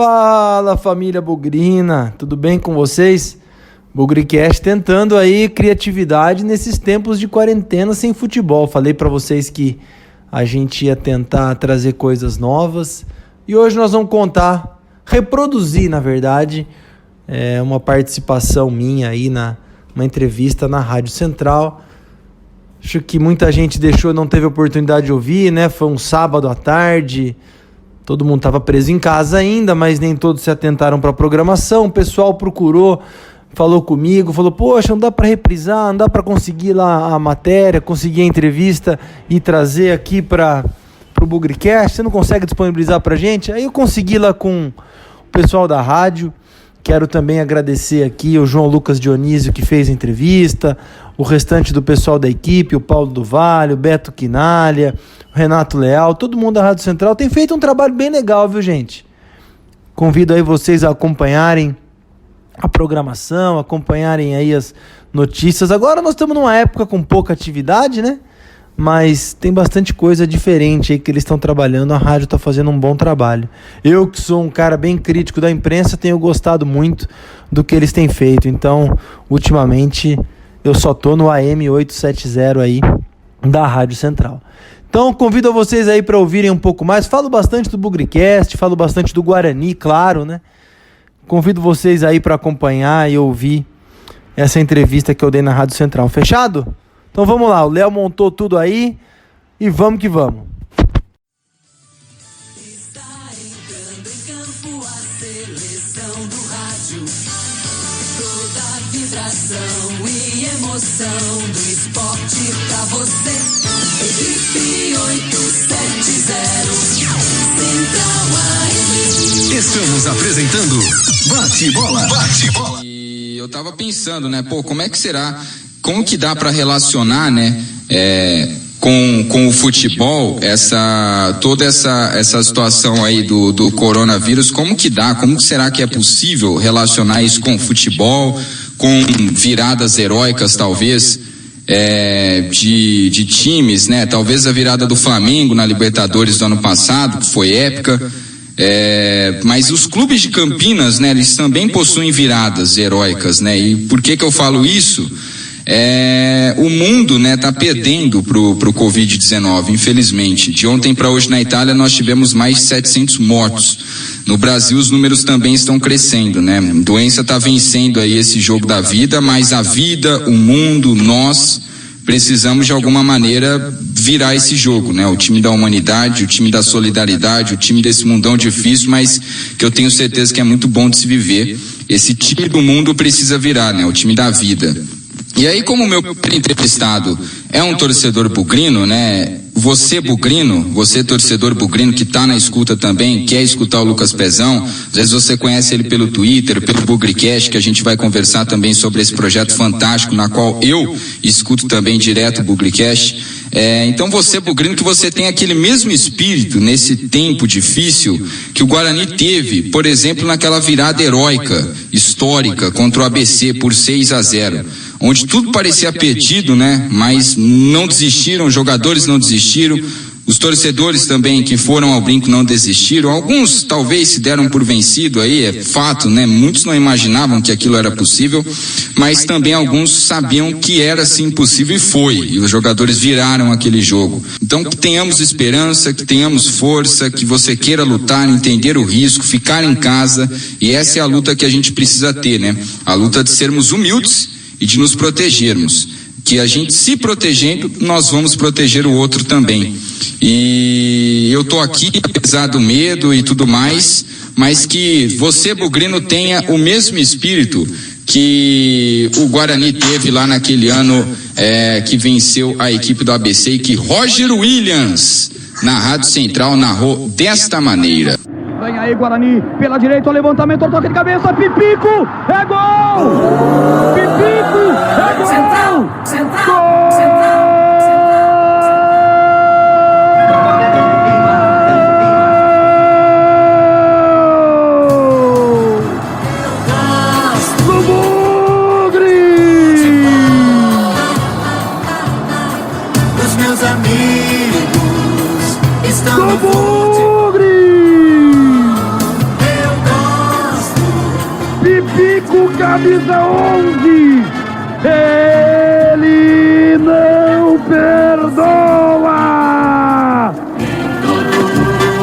Fala, família bugrina, tudo bem com vocês? Bugricast tentando aí criatividade nesses tempos de quarentena sem futebol. Falei para vocês que a gente ia tentar trazer coisas novas e hoje nós vamos reproduzir, na verdade, uma participação minha aí numa entrevista na Rádio Central. Acho que muita gente não teve oportunidade de ouvir, né? Foi um sábado à tarde. Todo mundo estava preso em casa ainda, mas nem todos se atentaram para a programação. O pessoal procurou, falou comigo, falou, poxa, não dá para reprisar, não dá para conseguir lá a matéria, conseguir a entrevista e trazer aqui para o Bugricast, você não consegue disponibilizar para a gente? Aí eu consegui lá com o pessoal da rádio. Quero também agradecer aqui o João Lucas Dionísio, que fez a entrevista, o restante do pessoal da equipe, o Paulo do Vale, o Beto Quinalha, o Renato Leal, todo mundo da Rádio Central tem feito um trabalho bem legal, viu, gente? Convido aí vocês a acompanharem a programação, acompanharem aí as notícias. Agora nós estamos numa época com pouca atividade, né? Mas tem bastante coisa diferente aí que eles estão trabalhando, a rádio está fazendo um bom trabalho. Eu, que sou um cara bem crítico da imprensa, tenho gostado muito do que eles têm feito. Então, ultimamente, eu só tô no AM 870 aí da Rádio Central. Então, convido vocês aí para ouvirem um pouco mais. Falo bastante do Bugricast, falo bastante do Guarani, claro, né? Convido vocês aí para acompanhar e ouvir essa entrevista que eu dei na Rádio Central. Fechado? Então vamos lá, o Léo montou tudo aí e vamos que vamos. Está entrando em campo a seleção do rádio. Toda a vibração e emoção do esporte pra você. Equipe 870, Central AM. Estamos apresentando Bate-Bola. Bate-Bola. E eu tava pensando, né, como é que será... Como que dá para relacionar, né, com o futebol, toda essa situação aí do coronavírus, como será que é possível relacionar isso com o futebol, com viradas heróicas, talvez, de times, né, talvez a virada do Flamengo na Libertadores do ano passado, que foi épica, mas os clubes de Campinas, né, eles também possuem viradas heróicas, né, e por que eu falo isso? O mundo, né, tá perdendo pro Covid-19, infelizmente. De ontem para hoje na Itália nós tivemos mais de 700 mortos. No Brasil os números também estão crescendo, né? A doença tá vencendo aí esse jogo da vida, mas a vida, o mundo, nós precisamos de alguma maneira virar esse jogo, né? O time da humanidade, o time da solidariedade, o time desse mundão difícil, mas que eu tenho certeza que é muito bom de se viver. Esse time do mundo precisa virar, né? O time da vida. E aí, como o meu entrevistado é um torcedor bugrino, né? Você bugrino, você torcedor bugrino que tá na escuta também, quer escutar o Lucas Pezão, às vezes você conhece ele pelo Twitter, pelo Bugricast, que a gente vai conversar também sobre esse projeto fantástico, na qual eu escuto também direto o Bugricast. Então você, bugrino, que você tem aquele mesmo espírito nesse tempo difícil que o Guarani teve, por exemplo, naquela virada heróica, histórica, contra o ABC por 6-0, onde tudo parecia perdido, né? Mas não desistiram, os jogadores não desistiram, os torcedores também que foram ao brinco não desistiram, alguns talvez se deram por vencido aí, é fato, né? Muitos não imaginavam que aquilo era possível, mas também alguns sabiam que era sim possível e foi, e os jogadores viraram aquele jogo. Então que tenhamos esperança, que tenhamos força, que você queira lutar, entender o risco, ficar em casa, e essa é a luta que a gente precisa ter, né? A luta de sermos humildes e de nos protegermos, que a gente se protegendo, nós vamos proteger o outro também. E eu tô aqui, apesar do medo e tudo mais, mas que você, bugrino, tenha o mesmo espírito que o Guarani teve lá naquele ano que venceu a equipe do ABC e que Roger Williams, na Rádio Central, narrou desta maneira. Vem aí Guarani, pela direita, o levantamento, o toque de cabeça, Pipico, é gol! Pipico, é gol! Central, Central, Gol! Central. Do Bugre! Os meus amigos estão Do no Bugre! Eu 11. Ele não perdoa.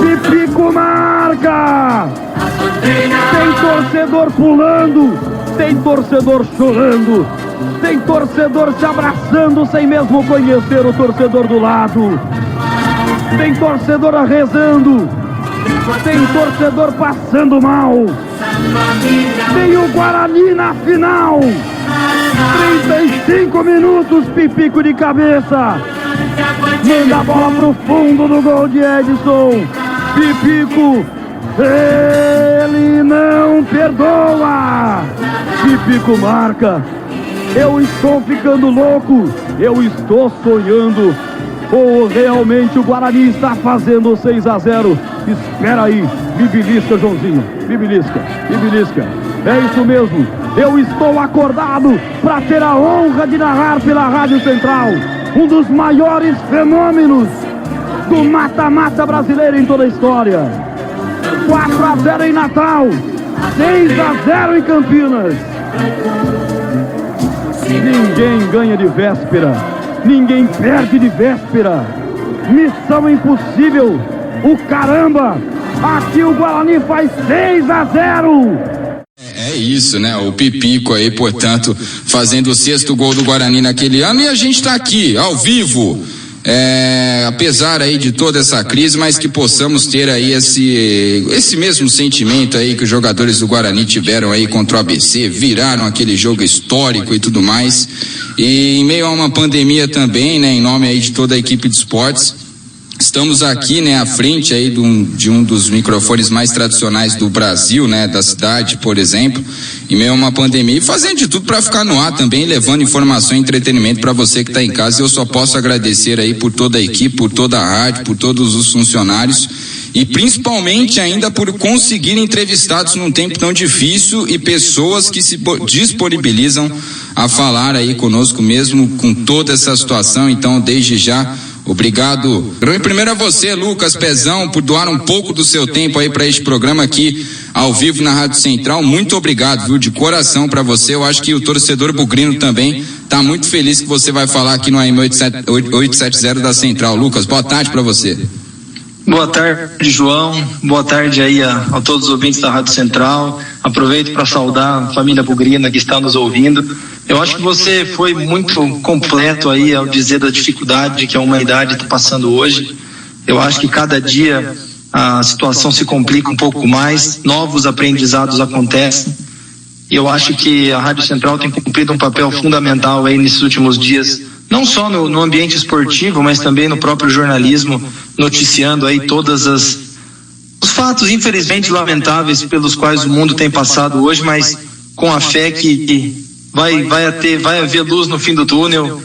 Pipico marca. Tem torcedor pulando, tem torcedor chorando, tem torcedor se abraçando sem mesmo conhecer o torcedor do lado. Tem torcedor rezando, tem torcedor passando mal. Tem o Guarani na final. 35 minutos, Pipico de cabeça. Manda a bola pro fundo do gol de Edson. Pipico, ele não perdoa. Pipico marca. Eu estou ficando louco. Eu estou sonhando. Ou realmente o Guarani está fazendo 6-0? Espera aí, me belisca, Joãozinho, me belisca, me belisca. É isso mesmo, eu estou acordado para ter a honra de narrar pela Rádio Central um dos maiores fenômenos do mata-mata brasileiro em toda a história. 4-0 em Natal, 6-0 em Campinas. Ninguém ganha de véspera. Ninguém perde de véspera. Missão impossível. O caramba. Aqui o Guarani faz 6-0. É isso, né? O Pipico aí, portanto, fazendo o 6º gol do Guarani naquele ano. E a gente tá aqui, ao vivo. Apesar aí de toda essa crise, mas que possamos ter aí esse mesmo sentimento aí que os jogadores do Guarani tiveram aí contra o ABC, viraram aquele jogo histórico e tudo mais. E em meio a uma pandemia também, né, em nome aí de toda a equipe de esportes, estamos aqui, né, à frente aí de um dos microfones mais tradicionais do Brasil, né, da cidade, por exemplo, em meio a uma pandemia, e fazendo de tudo para ficar no ar também, levando informação e entretenimento para você que está em casa. Eu só posso agradecer aí por toda a equipe, por toda a rádio, por todos os funcionários e principalmente ainda por conseguir entrevistados num tempo tão difícil e pessoas que se disponibilizam a falar aí conosco mesmo com toda essa situação. Então, desde já, obrigado. Primeiro a você, Lucas Pezão, por doar um pouco do seu tempo aí para este programa aqui ao vivo na Rádio Central. Muito obrigado, viu, de coração para você. Eu acho que o torcedor bugrino também tá muito feliz que você vai falar aqui no AM 870 da Central. Lucas, boa tarde para você. Boa tarde, João. Boa tarde aí a todos os ouvintes da Rádio Central. Aproveito para saudar a família bugrina que está nos ouvindo. Eu acho que você foi muito completo aí ao dizer da dificuldade que a humanidade está passando hoje. Eu acho que cada dia a situação se complica um pouco mais, novos aprendizados acontecem. E eu acho que a Rádio Central tem cumprido um papel fundamental aí nesses últimos dias, não só no ambiente esportivo, mas também no próprio jornalismo, noticiando aí todas os fatos, infelizmente, lamentáveis pelos quais o mundo tem passado hoje, mas com a fé que vai haver luz no fim do túnel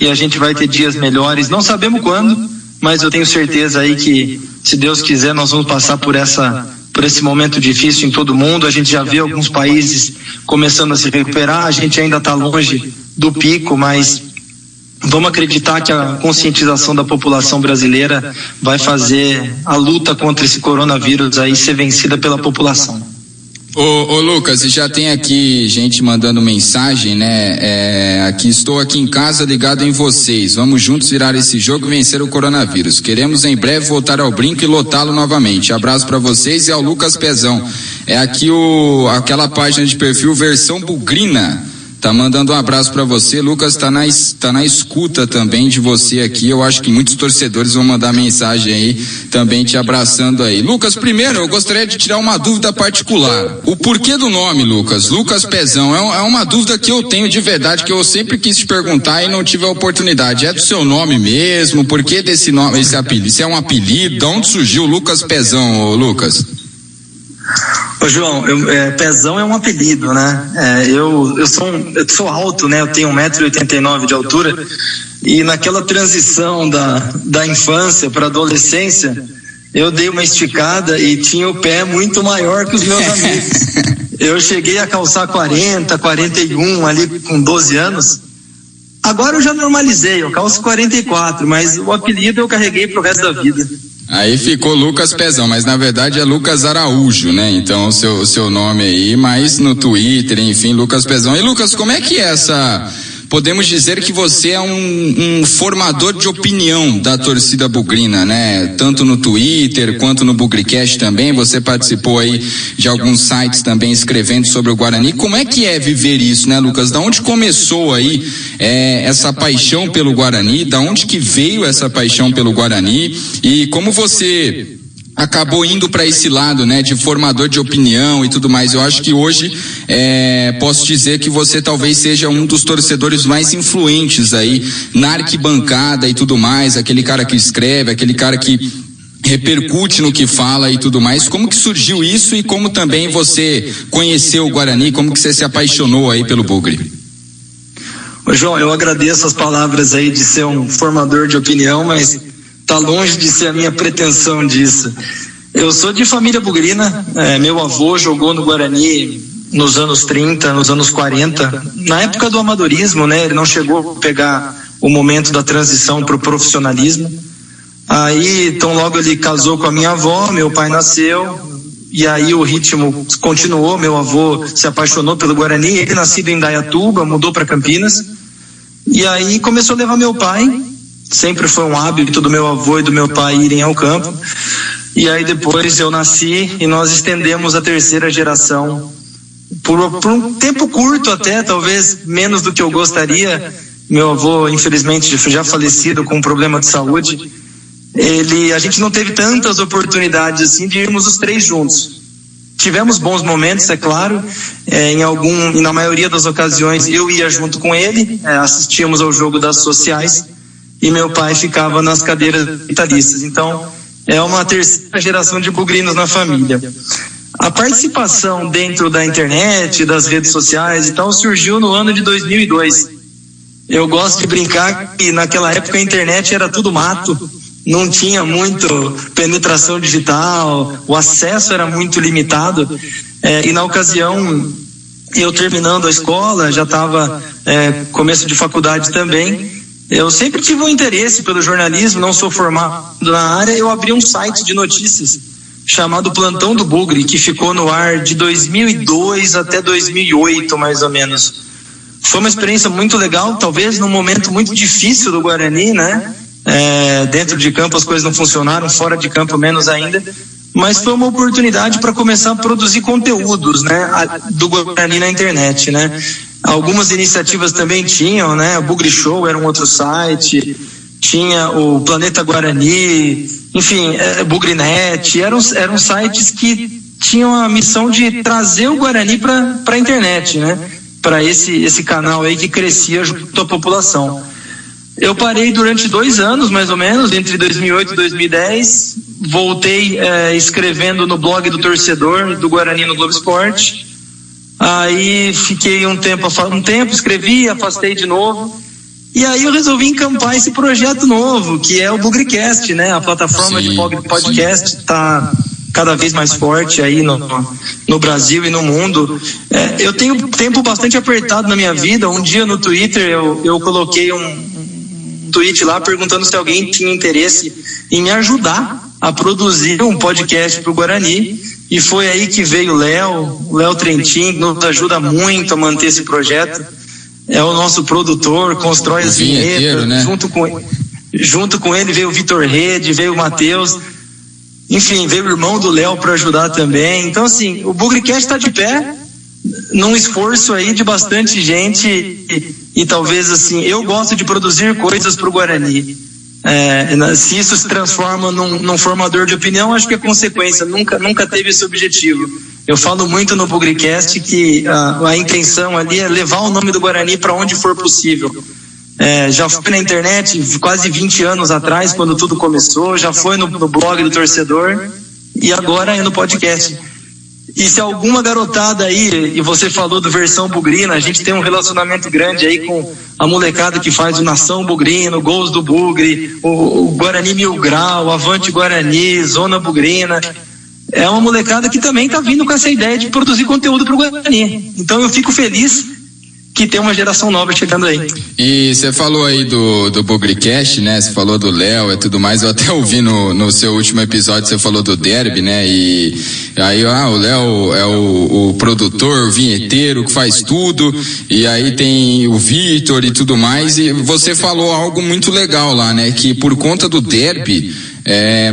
e a gente vai ter dias melhores. Não sabemos quando, mas eu tenho certeza aí que, se Deus quiser, nós vamos passar por esse momento difícil em todo mundo. A gente já vê alguns países começando a se recuperar, a gente ainda está longe do pico, mas vamos acreditar que a conscientização da população brasileira vai fazer a luta contra esse coronavírus aí ser vencida pela população. Ô Lucas, já tem aqui gente mandando mensagem, né? Aqui estou aqui em casa ligado em vocês. Vamos juntos virar esse jogo e vencer o coronavírus. Queremos em breve voltar ao brinco e lotá-lo novamente. Abraço para vocês e ao Lucas Pezão. É aqui aquela página de perfil Versão Bugrina. Tá mandando um abraço para você. Lucas tá na escuta também de você aqui. Eu acho que muitos torcedores vão mandar mensagem aí também te abraçando aí. Lucas, primeiro eu gostaria de tirar uma dúvida particular. O porquê do nome, Lucas? Lucas Pezão é uma dúvida que eu tenho de verdade, que eu sempre quis te perguntar e não tive a oportunidade. É do seu nome mesmo? Por que desse nome, esse apelido? Isso é um apelido? De onde surgiu Lucas Pezão, ô Lucas? Ô João, Pezão é um apelido, né? Eu sou alto, né? Eu tenho 1,89 m de altura, e naquela transição da infância para adolescência, eu dei uma esticada e tinha o pé muito maior que os meus amigos. Eu cheguei a calçar 40, 41 ali com 12 anos. Agora eu já normalizei, eu calço 44, mas o apelido eu carreguei pro resto da vida. Aí ficou Lucas Pezão, mas na verdade é Lucas Araújo, né? Então o seu nome aí, mas no Twitter, enfim, Lucas Pezão. E Lucas, como é que é essa... Podemos dizer que você é um formador de opinião da torcida bugrina, né? Tanto no Twitter quanto no Bugricast também. Você participou aí de alguns sites também escrevendo sobre o Guarani. Como é que é viver isso, né, Lucas? Da onde começou aí essa paixão pelo Guarani? Da onde que veio essa paixão pelo Guarani? E como você acabou indo para esse lado, né, de formador de opinião e tudo mais? Eu acho que hoje posso dizer que você talvez seja um dos torcedores mais influentes aí na arquibancada e tudo mais, aquele cara que escreve, aquele cara que repercute no que fala e tudo mais. Como que surgiu isso e como também você conheceu o Guarani, como que você se apaixonou aí pelo Bugre? Ô João, eu agradeço as palavras aí de ser um formador de opinião, mas tá longe de ser a minha pretensão disso. Eu sou de família bugrina, meu avô jogou no Guarani nos anos 30, nos anos 40, na época do amadorismo, né? Ele não chegou a pegar o momento da transição para o profissionalismo. Aí, então logo ele casou com a minha avó, meu pai nasceu, e aí o ritmo continuou, meu avô se apaixonou pelo Guarani, ele nascido em Indaiatuba, mudou para Campinas, e aí começou a levar meu pai. Sempre foi um hábito do meu avô e do meu pai irem ao campo. E aí depois eu nasci e nós estendemos a terceira geração por um tempo curto até, talvez menos do que eu gostaria. Meu avô, infelizmente, já falecido com um problema de saúde. A gente não teve tantas oportunidades assim de irmos os três juntos. Tivemos bons momentos, é claro. E na maioria das ocasiões eu ia junto com ele, assistíamos ao jogo das sociais. E meu pai ficava nas cadeiras vitalistas. Então, é uma terceira geração de bugrinos na família. A participação dentro da internet, das redes sociais e tal, surgiu no ano de 2002. Eu gosto de brincar que naquela época a internet era tudo mato, não tinha muito penetração digital, o acesso era muito limitado. E na ocasião, eu terminando a escola, já estava começo de faculdade também. Eu sempre tive um interesse pelo jornalismo, não sou formado na área. Eu abri um site de notícias chamado Plantão do Bugre, que ficou no ar de 2002 até 2008, mais ou menos. Foi uma experiência muito legal, talvez num momento muito difícil do Guarani, né? Dentro de campo as coisas não funcionaram, fora de campo menos ainda. Mas foi uma oportunidade para começar a produzir conteúdos, né, do Guarani na internet, né? Algumas iniciativas também tinham, né? O Bugre Show era um outro site, tinha o Planeta Guarani, enfim, Bugrinet, eram sites que tinham a missão de trazer o Guarani para a internet, né? Para esse canal aí que crescia junto à população. Eu parei durante 2 anos, mais ou menos, entre 2008 e 2010, voltei escrevendo no blog do torcedor do Guarani no Globo Esporte. Aí fiquei um tempo, escrevi, afastei de novo. E aí eu resolvi encampar esse projeto novo, que é o Bugricast, né? A plataforma de podcast está cada vez mais forte aí no Brasil e no mundo. Eu tenho um tempo bastante apertado na minha vida. Um dia no Twitter eu coloquei um tweet lá perguntando se alguém tinha interesse em me ajudar a produzir um podcast para o Guarani. E foi aí que veio o Léo Trentin, que nos ajuda muito a manter esse projeto. É o nosso produtor, constrói as vinhetas, né? Junto com ele veio o Vitor Rede, veio o Matheus, enfim, veio o irmão do Léo para ajudar também. Então, assim, o Bugricast está de pé, num esforço aí de bastante gente e talvez, assim, eu gosto de produzir coisas para o Guarani. Se isso se transforma num formador de opinião, acho que é consequência, nunca teve esse objetivo. Eu falo muito no Bugricast que a intenção ali é levar o nome do Guarani para onde for possível. Já foi na internet quase 20 anos atrás, quando tudo começou, já foi no blog do torcedor e agora é no podcast. E se alguma garotada aí, e você falou do Versão Bugrina, a gente tem um relacionamento grande aí com a molecada que faz o Nação Bugrino, Gols do Bugre, o Guarani Mil Grau, Avante Guarani, Zona Bugrina. É uma molecada que também está vindo com essa ideia de produzir conteúdo para o Guarani. Então eu fico feliz que tem uma geração nova chegando aí. E você falou aí do Bugricast, né? Você falou do Léo e tudo mais. Eu até ouvi no seu último episódio, você falou do derby, né? E aí, o Léo é o produtor, o vinheteiro que faz tudo. E aí tem o Vitor e tudo mais. E você falou algo muito legal lá, né? Que por conta do derby,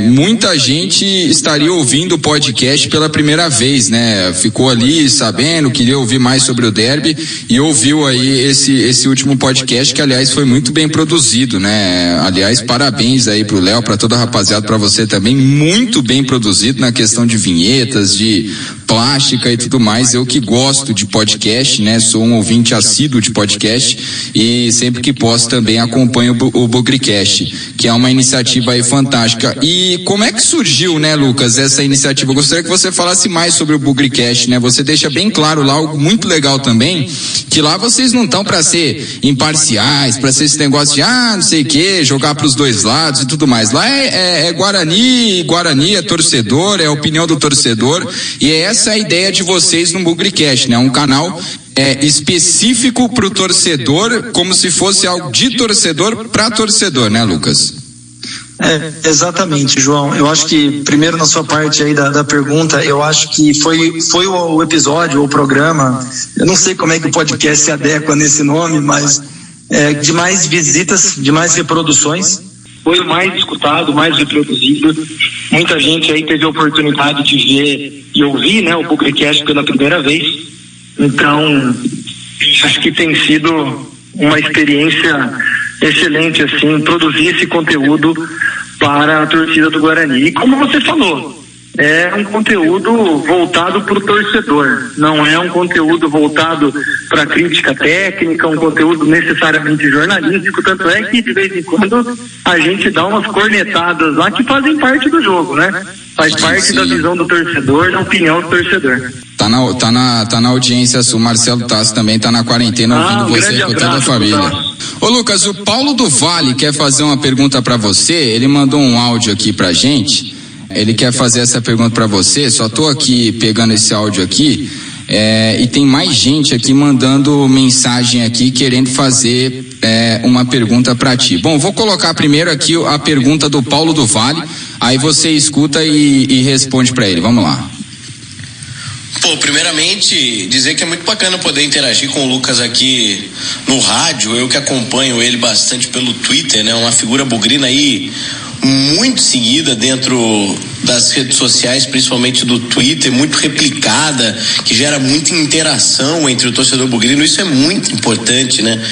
muita gente estaria ouvindo o podcast pela primeira vez, né? Ficou ali sabendo, queria ouvir mais sobre o derby e ouviu aí esse último podcast, que aliás foi muito bem produzido, né? Aliás, parabéns aí pro Léo, pra toda a rapaziada, pra você também, muito bem produzido na questão de vinhetas, de plástica e tudo mais. Eu que gosto de podcast, né? Sou um ouvinte assíduo de podcast e sempre que posso também acompanho o Bugricast, que é uma iniciativa aí fantástica. E como é que surgiu, né, Lucas, essa iniciativa? Eu gostaria que você falasse mais sobre o Bugricast, né? Você deixa bem claro lá algo muito legal também, que lá vocês não estão para ser imparciais, para ser esse negócio de não sei o que, jogar para os dois lados e tudo mais. Lá é Guarani é torcedor, é a opinião do torcedor, e é essa a ideia de vocês no Bugricast, né? Um canal específico para o torcedor, como se fosse algo de torcedor para torcedor, né, Lucas? Exatamente, João. Eu acho que, primeiro, na sua parte aí da pergunta, eu acho que foi o episódio, o programa, eu não sei como é que o podcast se adequa nesse nome, mas de mais visitas, de mais reproduções. Foi o mais escutado, mais reproduzido. Muita gente aí teve a oportunidade de ver e ouvir, né, o Bugricast pela primeira vez. Então, acho que tem sido uma experiência excelente, assim, produzir esse conteúdo para a torcida do Guarani. E como você falou, é um conteúdo voltado para o torcedor, não é um conteúdo voltado para crítica técnica, um conteúdo necessariamente jornalístico, tanto é que de vez em quando a gente dá umas cornetadas lá que fazem parte do jogo, né? Faz parte da visão do torcedor, da opinião do torcedor. Tá na audiência sua, Marcelo Tassi também tá na quarentena ouvindo você com toda a família. Ô Lucas, o Paulo do Vale quer fazer uma pergunta para você, ele mandou um áudio aqui pra gente, ele quer fazer essa pergunta para você, só tô aqui pegando esse áudio aqui, e tem mais gente aqui mandando mensagem aqui querendo fazer uma pergunta para ti. Bom, vou colocar primeiro aqui a pergunta do Paulo do Vale, aí você escuta e responde para ele, vamos lá. Pô, primeiramente, dizer que é muito bacana poder interagir com o Lucas aqui no rádio, eu que acompanho ele bastante pelo Twitter, né? Uma figura bugrina aí muito seguida dentro das redes sociais, principalmente do Twitter, muito replicada, que gera muita interação entre o torcedor bugrino. Isso é muito importante, né?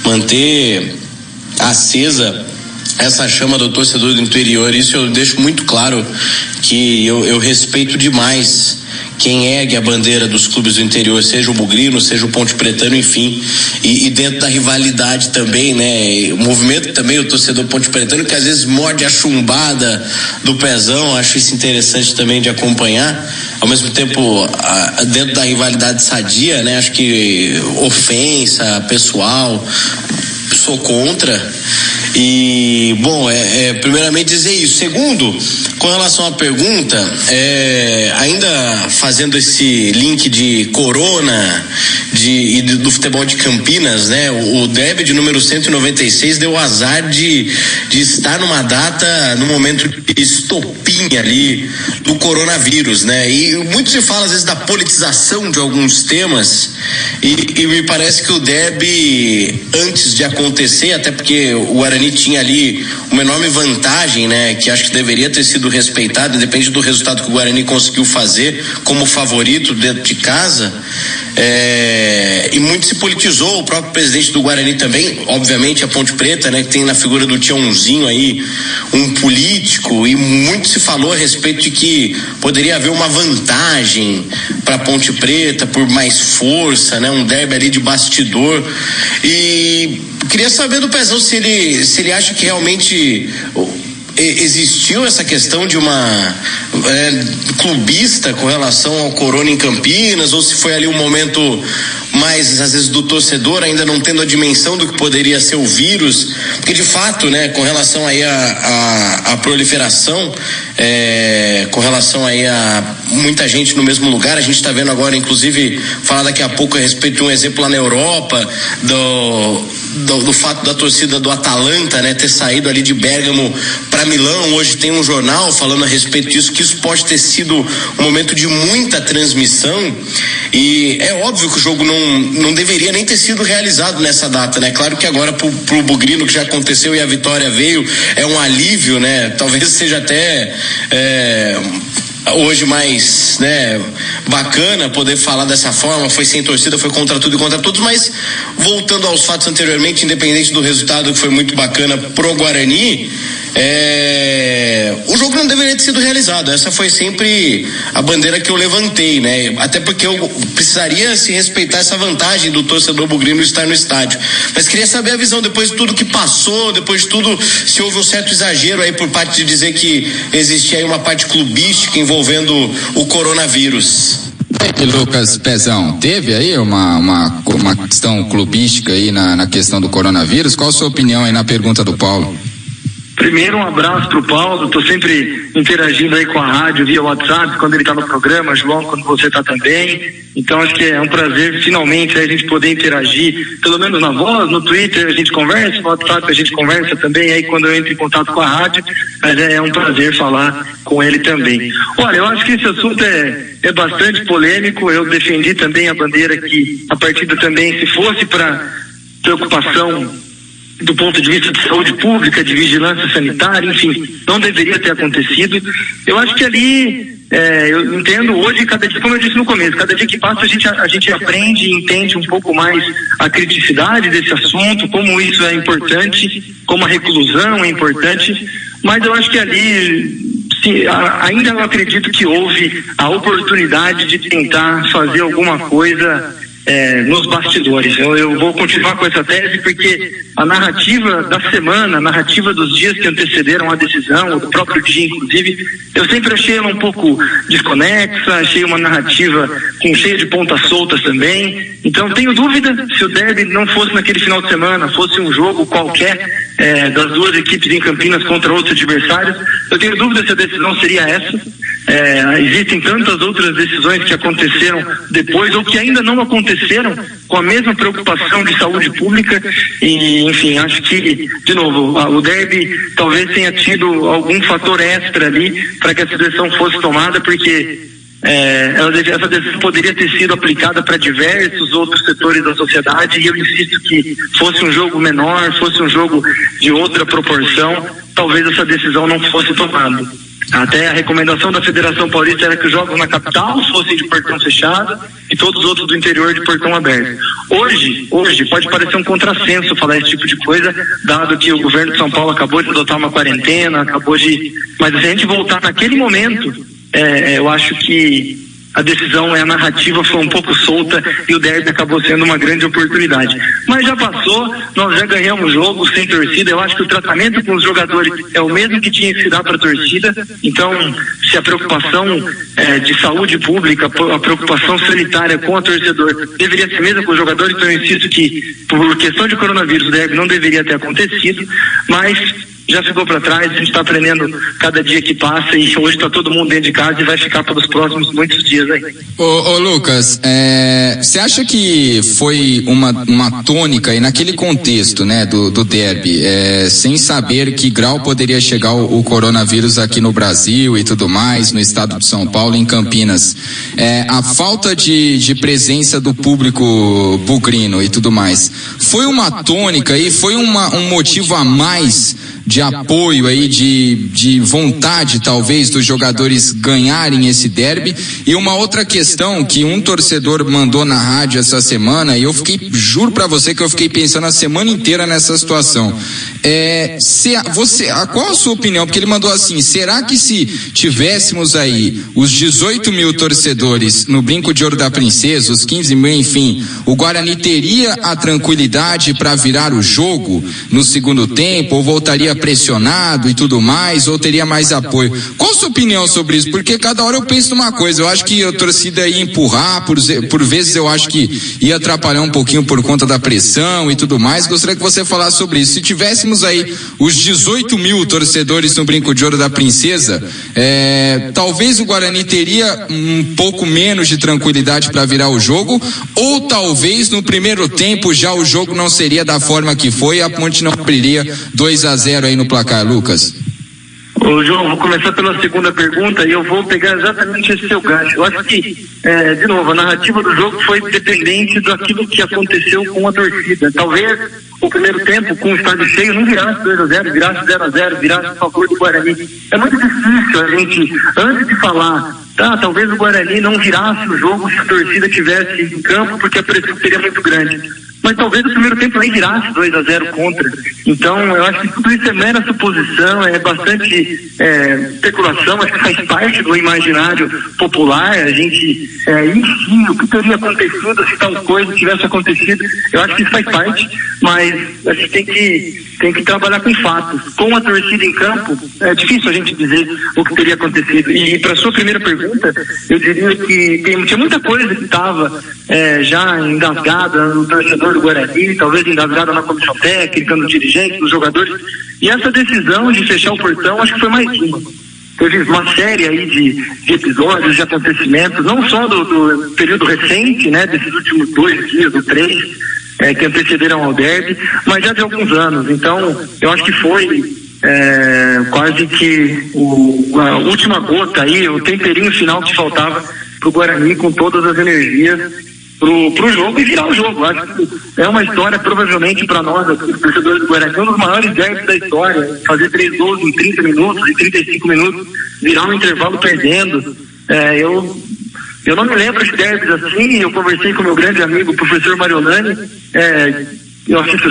Manter acesa essa chama do torcedor do interior. Isso eu deixo muito claro, que eu respeito demais quem ergue a bandeira dos clubes do interior, seja o bugrino, seja o Ponte Pretano, enfim, e dentro da rivalidade também, né, o movimento também, o torcedor Ponte Pretano, que às vezes morde a chumbada do pezão, acho isso interessante também de acompanhar, ao mesmo tempo, dentro da rivalidade sadia, né, acho que ofensa pessoal, sou contra. E, bom, primeiramente dizer isso. Segundo, com relação à pergunta, ainda fazendo esse link de Corona e do futebol de Campinas, né? O derby de número 196 deu o azar de estar numa data, no momento de estopim ali do coronavírus, né? E muito se fala às vezes da politização de alguns temas e me parece que o derby, antes de acontecer, até porque o Guarani tinha ali uma enorme vantagem, né, que acho que deveria ter sido respeitada, independente do resultado que o Guarani conseguiu fazer como favorito dentro de casa, e muito se politizou, o próprio presidente do Guarani também, obviamente a Ponte Preta, né, que tem na figura do Tiãozinho aí um político, e muito se falou a respeito de que poderia haver uma vantagem para a Ponte Preta por mais força, né, um derby ali de bastidor. E queria saber do Pezão se ele acha que realmente existiu essa questão de uma clubista com relação ao corona em Campinas, ou se foi ali um momento mais, às vezes, do torcedor ainda não tendo a dimensão do que poderia ser o vírus, porque de fato, né, com relação aí a proliferação, com relação aí a muita gente no mesmo lugar, a gente está vendo agora, inclusive, falar daqui a pouco a respeito de um exemplo lá na Europa, do fato da torcida do Atalanta, né, ter saído ali de Bérgamo para Milão. Hoje tem um jornal falando a respeito disso, que isso pode ter sido um momento de muita transmissão, e é óbvio que o jogo não deveria nem ter sido realizado nessa data, né? Claro que agora pro Bugrino, que já aconteceu e a vitória veio, é um alívio, né? Talvez seja até hoje mais, né, bacana poder falar dessa forma. Foi sem torcida, foi contra tudo e contra todos, mas voltando aos fatos anteriormente, independente do resultado, que foi muito bacana pro Guarani, o jogo não deveria ter sido realizado. Essa foi sempre a bandeira que eu levantei, né? Até porque eu precisaria se respeitar essa vantagem do torcedor bugrino estar no estádio. Mas queria saber a visão, depois de tudo que passou, depois de tudo, se houve um certo exagero aí por parte de dizer que existia aí uma parte clubística envolvendo o coronavírus. E Lucas Pezão, teve aí uma questão clubística aí na questão do coronavírus? Qual a sua opinião aí na pergunta do Paulo? Primeiro, um abraço pro Paulo, tô sempre interagindo aí com a rádio via WhatsApp, quando ele tá no programa, João, quando você tá também. Então acho que é um prazer finalmente a gente poder interagir, pelo menos na voz, no Twitter a gente conversa, no WhatsApp a gente conversa também, aí quando eu entro em contato com a rádio, mas é um prazer falar com ele também. Olha, eu acho que esse assunto é bastante polêmico. Eu defendi também a bandeira que a partida também, se fosse para preocupação do ponto de vista de saúde pública, de vigilância sanitária, enfim, não deveria ter acontecido. Eu acho que ali, eu entendo hoje, cada dia, como eu disse no começo, cada dia que passa a gente aprende e entende um pouco mais a criticidade desse assunto, como isso é importante, como a reclusão é importante, mas eu acho que ali, ainda eu acredito que houve a oportunidade de tentar fazer alguma coisa nos bastidores. Eu vou continuar com essa tese porque a narrativa da semana, a narrativa dos dias que antecederam a decisão, do próprio dia inclusive, eu sempre achei ela um pouco desconexa, achei uma narrativa cheia de pontas soltas também. Então tenho dúvida se o derby não fosse naquele final de semana, fosse um jogo qualquer das duas equipes em Campinas contra outros adversários, eu tenho dúvida se a decisão seria essa. Existem tantas outras decisões que aconteceram depois ou que ainda não aconteceram com a mesma preocupação de saúde pública e, enfim, acho que, de novo, o derby talvez tenha tido algum fator extra ali para que essa decisão fosse tomada, porque essa decisão poderia ter sido aplicada para diversos outros setores da sociedade, e eu insisto que fosse um jogo menor, fosse um jogo de outra proporção, talvez essa decisão não fosse tomada. Até a recomendação da Federação Paulista era que os jogos na capital fossem de portão fechado e todos os outros do interior de portão aberto. Hoje pode parecer um contrassenso falar esse tipo de coisa, dado que o governo de São Paulo acabou de adotar uma quarentena, mas se a gente voltar naquele momento, eu acho que a decisão, a narrativa foi um pouco solta e o derby acabou sendo uma grande oportunidade. Mas já passou, nós já ganhamos o jogo sem torcida. Eu acho que o tratamento com os jogadores é o mesmo que tinha que se dar para a torcida. Então, se a preocupação de saúde pública, a preocupação sanitária com o torcedor deveria ser a mesma com os jogadores, então eu insisto que, por questão de coronavírus, o derby não deveria ter acontecido, mas já ficou para trás, a gente está aprendendo cada dia que passa e hoje está todo mundo dentro de casa e vai ficar pelos próximos muitos dias aí. Ô Lucas, você acha que foi uma tônica aí naquele contexto, né, do derby, sem saber que grau poderia chegar o coronavírus aqui no Brasil e tudo mais, no estado de São Paulo, em Campinas, a falta de presença do público bugrino e tudo mais, foi uma tônica aí, foi um motivo a mais de apoio aí, de vontade talvez dos jogadores ganharem esse derby? E uma outra questão que um torcedor mandou na rádio essa semana, e eu juro pra você que eu fiquei pensando a semana inteira nessa situação, qual a sua opinião? Porque ele mandou assim: será que se tivéssemos aí os 18 mil torcedores no Brinco de Ouro da Princesa, os 15 mil, enfim, o Guarani teria a tranquilidade para virar o jogo no segundo tempo, ou voltaria pressionado e tudo mais, ou teria mais apoio? Qual a sua opinião sobre isso? Porque cada hora eu penso numa coisa, eu acho que a torcida ia empurrar, por vezes eu acho que ia atrapalhar um pouquinho por conta da pressão e tudo mais. Gostaria que você falasse sobre isso. Se tivéssemos aí os 18 mil torcedores no Brinco de Ouro da Princesa, talvez o Guarani teria um pouco menos de tranquilidade para virar o jogo, ou talvez no primeiro tempo já o jogo não seria da forma que foi e a Ponte não abriria 2-0 aí no placar, Lucas. Ô, João, vou começar pela segunda pergunta e eu vou pegar exatamente esse seu gancho. Eu acho que, de novo, a narrativa do jogo foi dependente daquilo que aconteceu com a torcida. Talvez o primeiro tempo, com o estádio cheio, não virasse 2-0, virasse 0-0, virasse a favor do Guarani. É muito difícil a gente, antes de falar, talvez o Guarani não virasse o jogo se a torcida estivesse em campo, porque a pressão seria muito grande. Mas talvez o primeiro tempo nem virasse 2-0 contra. Então, eu acho que tudo isso é mera suposição, é bastante especulação, acho que faz parte do imaginário popular. A gente, enfim, o que teria acontecido se tal coisa tivesse acontecido, eu acho que isso faz parte, mas a gente tem que trabalhar com fatos. Com a torcida em campo, é difícil a gente dizer o que teria acontecido. E para a sua primeira pergunta, eu diria que tinha muita coisa que estava já engasgada no torcedor do Guarani, talvez engasgada na comissão técnica, nos dirigentes, nos jogadores. E essa decisão de fechar o portão, acho que foi mais uma. Teve uma série aí de episódios, de acontecimentos, não só do período recente, né, desses últimos 2 dias ou 3, que antecederam ao derby, mas já de alguns anos. Então, eu acho que foi quase que a última gota aí, o temperinho final que faltava pro Guarani com todas as energias pro jogo e virar o jogo. Acho que é uma história, provavelmente, para nós, os torcedores do Guarani, um dos maiores derbys da história. Fazer 3 gols em 30 minutos, em 35 minutos, virar um intervalo perdendo. Eu não me lembro de derbys assim. Eu conversei com meu grande amigo, o professor Mariolani. Eu assisto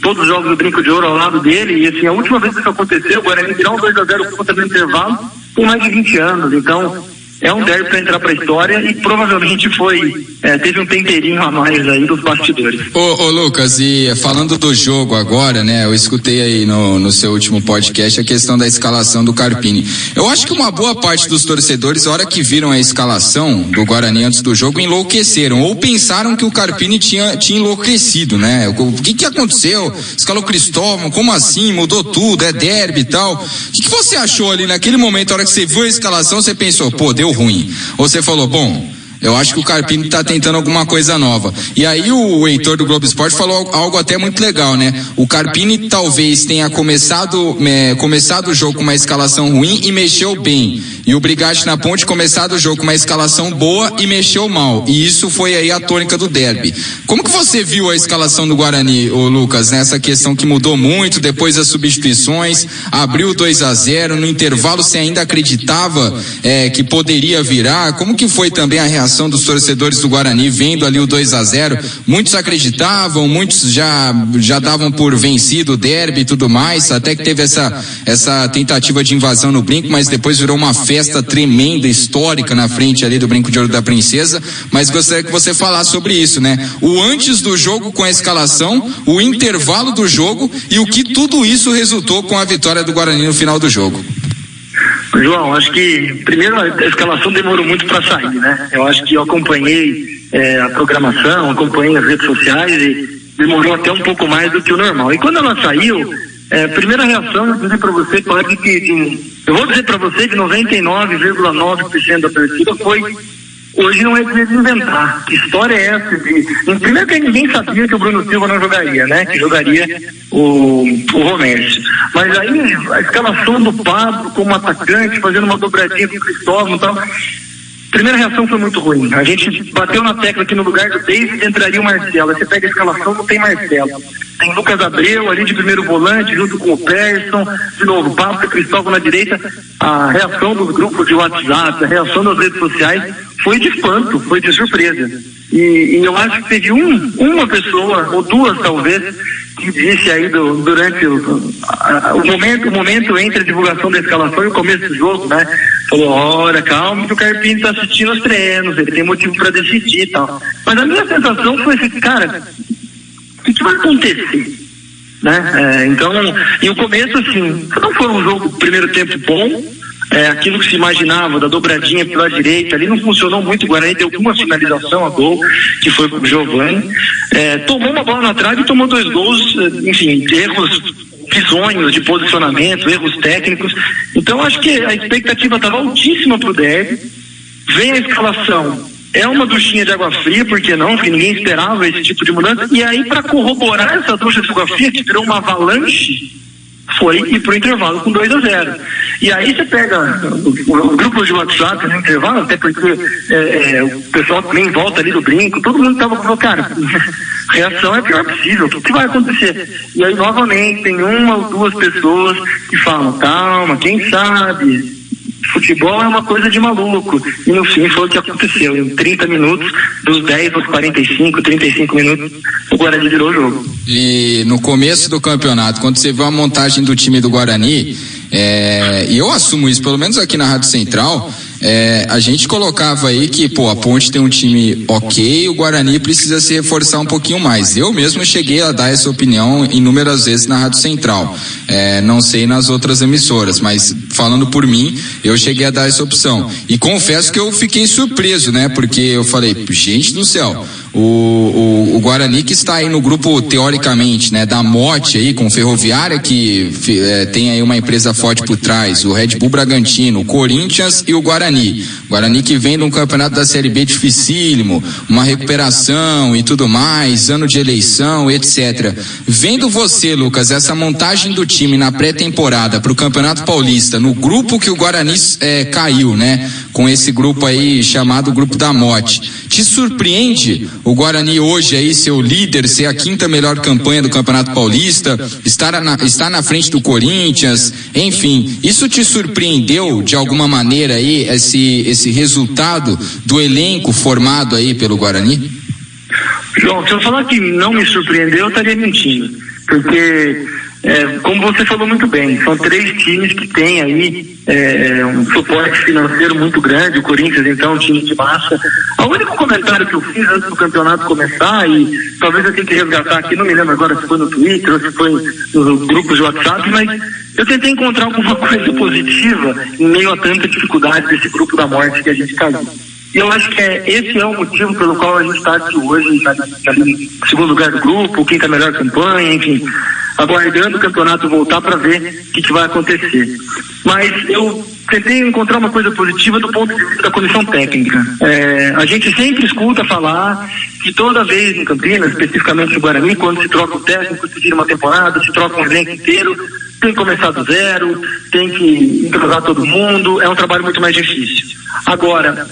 todos os jogos do Brinco de Ouro ao lado dele, e assim, a última vez que isso aconteceu, o Guarani virar um 2-0 contra no intervalo, tem mais de 20 anos. Então, é um derby para entrar para a história e provavelmente teve um temperinho a mais aí dos bastidores. Ô Lucas, e falando do jogo agora, né, eu escutei aí no seu último podcast a questão da escalação do Carpini. Eu acho que uma boa parte dos torcedores, a hora que viram a escalação do Guarani antes do jogo, enlouqueceram, ou pensaram que o Carpini tinha enlouquecido, né? O que aconteceu? Escalou Cristóvão, como assim? Mudou tudo, é derby e tal. O que você achou ali naquele momento, a hora que você viu a escalação, você pensou, pô, deu ruim? Ou você falou, bom, eu acho que o Carpini tá tentando alguma coisa nova. E aí o Heitor do Globo Esporte falou algo até muito legal, né? O Carpini talvez tenha começado o jogo com uma escalação ruim e mexeu bem. E o Brigatti na Ponte começado o jogo com uma escalação boa e mexeu mal. E isso foi aí a tônica do derby. Como que você viu a escalação do Guarani, ô Lucas, nessa questão que mudou muito depois das substituições, abriu 2-0, no intervalo você ainda acreditava que poderia virar? Como que foi também a reação dos torcedores do Guarani vendo ali o 2-0? Muitos acreditavam, muitos já davam por vencido o derby e tudo mais, até que teve essa tentativa de invasão no Brinco, mas depois virou uma festa tremenda, histórica na frente ali do Brinco de Ouro da Princesa. Mas gostaria que você falasse sobre isso, né? O antes do jogo com a escalação, o intervalo do jogo e o que tudo isso resultou com a vitória do Guarani no final do jogo. João, acho que primeiro a escalação demorou muito para sair, né? Eu acho que eu acompanhei a programação, acompanhei as redes sociais e demorou até um pouco mais do que o normal. E quando ela saiu, primeira reação, eu vou dizer para você, de 99,9% da torcida foi: hoje não é dia de inventar. Que história é essa? Primeiro que ninguém sabia que o Bruno Silva não jogaria, né? Que jogaria o Romércio. Mas aí a escalação do Pablo como atacante, fazendo uma dobradinha com o Cristóvão e tal. Primeira reação foi muito ruim. A gente bateu na tecla que no lugar do David entraria o Marcelo. Aí você pega a escalação, não tem Marcelo. Tem Lucas Abreu ali de primeiro volante, junto com o Persson. De novo, Pablo e Cristóvão na direita. A reação dos grupos de WhatsApp, a reação das redes sociais foi de espanto, foi de surpresa. E eu acho que teve uma pessoa, ou duas talvez, que disse aí durante o momento entre a divulgação da escalação e o começo do jogo, né? Falou, ora, calma que o Carpini está assistindo os treinos, ele tem motivo para decidir e tal. Mas a minha sensação foi assim, cara, o que vai acontecer? né? Então, e o começo, assim, não foi um jogo, primeiro tempo bom, aquilo que se imaginava da dobradinha pela direita, ali não funcionou muito. O Guarani deu uma finalização a gol, que foi com o Giovani, tomou uma bola na trave e tomou 2 gols, enfim, erros bizonhos de posicionamento, erros técnicos. Então acho que a expectativa estava altíssima pro derby. Vem a escalação, é uma duchinha de água fria, por que não? Porque ninguém esperava esse tipo de mudança. E aí, para corroborar essa ducha de água fria, que virou uma avalanche, foi ir pro intervalo com 2-0. E aí você pega o grupo de WhatsApp no intervalo, até porque o pessoal também volta ali do brinco, todo mundo tava falando, cara, reação é a pior possível, o que vai acontecer? E aí novamente tem 1 ou 2 pessoas que falam, calma, quem sabe? Futebol é uma coisa de maluco. E no fim foi o que aconteceu. Em 30 minutos, dos 10 aos 45, 35 minutos, o Guarani virou o jogo. E no começo do campeonato, quando você viu a montagem do time do Guarani, e eu assumo isso, pelo menos aqui na Rádio Central, a gente colocava aí que, a Ponte tem um time ok, o Guarani precisa se reforçar um pouquinho mais. Eu mesmo cheguei a dar essa opinião inúmeras vezes na Rádio Central. Não sei nas outras emissoras, mas falando por mim, eu cheguei a dar essa opção. E confesso que eu fiquei surpreso, né? Porque eu falei, gente do céu, o Guarani que está aí no grupo, teoricamente, né, da Mote aí, com Ferroviária, que tem aí uma empresa forte por trás, o Red Bull Bragantino, o Corinthians e o Guarani. Guarani que vem de um campeonato da Série B dificílimo, uma recuperação e tudo mais, ano de eleição, etc. Vendo você, Lucas, essa montagem do time na pré-temporada para o Campeonato Paulista, no grupo que o Guarani caiu, né? Com esse grupo aí chamado Grupo da Morte. Te surpreende o Guarani hoje aí ser o líder, ser a 5ª melhor campanha do Campeonato Paulista, estar na frente do Corinthians, enfim, isso te surpreendeu de alguma maneira aí, esse resultado do elenco formado aí pelo Guarani? João, se eu falar que não me surpreendeu, eu estaria mentindo, porque como você falou muito bem, são 3 times que têm aí um suporte financeiro muito grande. O Corinthians, então, um time de massa. O único comentário que eu fiz antes do campeonato começar, e talvez eu tenha que resgatar aqui, não me lembro agora se foi no Twitter ou se foi nos grupos de WhatsApp, mas eu tentei encontrar alguma coisa positiva em meio a tanta dificuldade desse grupo da morte que a gente caiu. E eu acho que esse é o motivo pelo qual a gente está aqui hoje, está ali em segundo lugar do grupo, 5ª melhor campanha, enfim, aguardando o campeonato voltar para ver o que vai acontecer. Mas eu tentei encontrar uma coisa positiva do ponto de vista da comissão técnica. A gente sempre escuta falar que toda vez em Campinas, especificamente no Guarani, quando se troca o técnico, se vira uma temporada, se troca um elenco inteiro, tem que começar do zero, tem que entrosar todo mundo, é um trabalho muito mais difícil. Agora,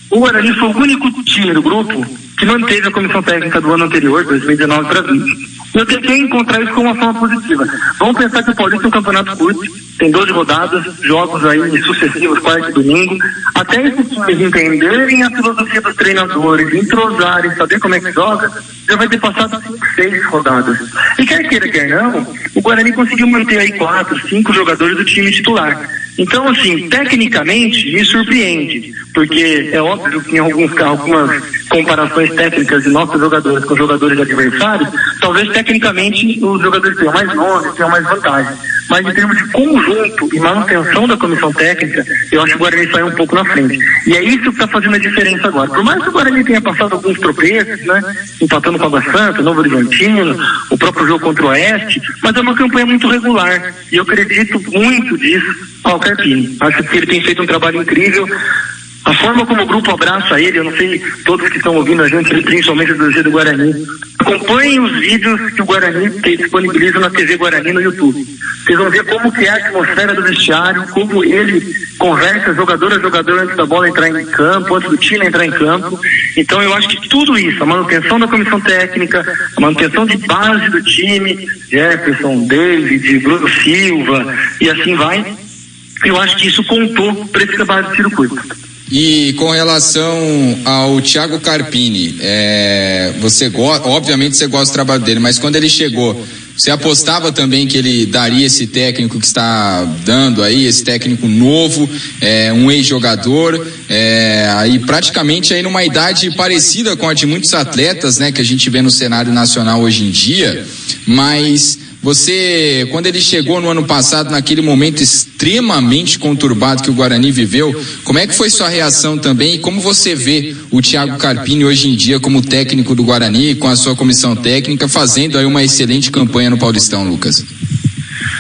o Guarani foi o único time do grupo que manteve a comissão técnica do ano anterior, 2019 para 2020. Eu tentei encontrar isso como uma forma positiva. Vamos pensar que o Paulista é um campeonato curto, tem 12 rodadas, jogos aí sucessivos, quarta e domingo. Até esses times entenderem a filosofia dos treinadores, entrosarem, saber como é que joga, já vai ter passado 5, 6 rodadas. E quer queira, quer não, o Guarani conseguiu manter aí 4, 5 jogadores do time titular. Então, assim, tecnicamente, me surpreende, porque é óbvio que em algumas comparações técnicas de nossos jogadores com jogadores adversários, talvez tecnicamente os jogadores tenham mais nome, tenham mais vantagem. Mas em termos de conjunto e manutenção da comissão técnica, eu acho que o Guarani saiu um pouco na frente. E é isso que está fazendo a diferença agora. Por mais que o Guarani tenha passado alguns tropeços, né? Empatando com a Água Santa, Novo Horizontino, o próprio jogo contra o Oeste, mas é uma campanha muito regular. E eu acredito muito disso ao Carpini. Acho que ele tem feito um trabalho incrível. A forma como o grupo abraça ele, eu não sei, todos que estão ouvindo a gente, principalmente do G do Guarani, acompanhem os vídeos que o Guarani disponibiliza na TV Guarani no YouTube. Vocês vão ver como que é a atmosfera do vestiário, como ele conversa jogador a jogador antes da bola entrar em campo, antes do time entrar em campo. Então eu acho que tudo isso, a manutenção da comissão técnica, a manutenção de base do time, Jefferson, David, Bruno Silva e assim vai, eu acho que isso contou para esse trabalho de circuito. E com relação ao Thiago Carpini, obviamente você gosta do trabalho dele, mas quando ele chegou, você apostava também que ele daria esse técnico que está dando aí, esse técnico novo, um ex-jogador, aí praticamente aí numa idade parecida com a de muitos atletas, né, que a gente vê no cenário nacional hoje em dia, mas Você, quando ele chegou no ano passado, naquele momento extremamente conturbado que o Guarani viveu, como é que foi sua reação também e como você vê o Thiago Carpini hoje em dia como técnico do Guarani, com a sua comissão técnica, fazendo aí uma excelente campanha no Paulistão, Lucas?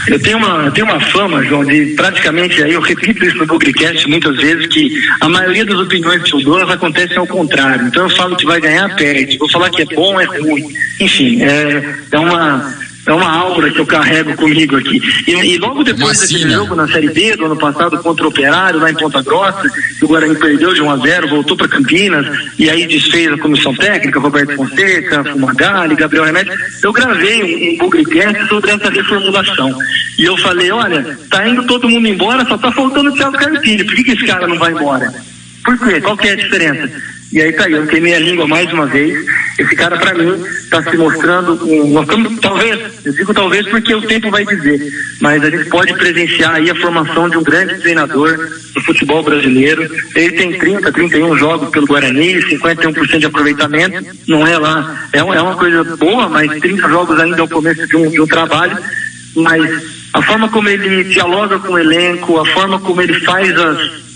Eu tenho uma fama, João, de praticamente, aí eu repito isso no BugriCast muitas vezes, que a maioria das opiniões que eu dou, elas acontecem ao contrário. Então eu falo que vai ganhar, perde. Vou falar que é bom, é ruim. Enfim, é uma aura que eu carrego comigo aqui. E logo depois desse jogo na Série B do ano passado contra o Operário, lá em Ponta Grossa, o Guarani perdeu de 1-0, voltou para Campinas, e aí desfez a comissão técnica, Roberto Fonseca, Fumagalli, Gabriel Remédio. Eu gravei um BugriCast sobre essa reformulação. E eu falei, olha, tá indo todo mundo embora, só tá faltando o Thiago Carpini. Por que esse cara não vai embora? Por quê? Qual que é a diferença? E aí tá aí, eu queimei a língua mais uma vez. Esse cara, pra mim, tá se mostrando talvez, eu digo talvez porque o tempo vai dizer, mas a gente pode presenciar aí a formação de um grande treinador do futebol brasileiro. Ele tem 31 jogos pelo Guarani, 51% de aproveitamento, não é lá, é uma coisa boa, mas 30 jogos ainda é o começo de um trabalho, mas a forma como ele dialoga com o elenco, a forma como ele faz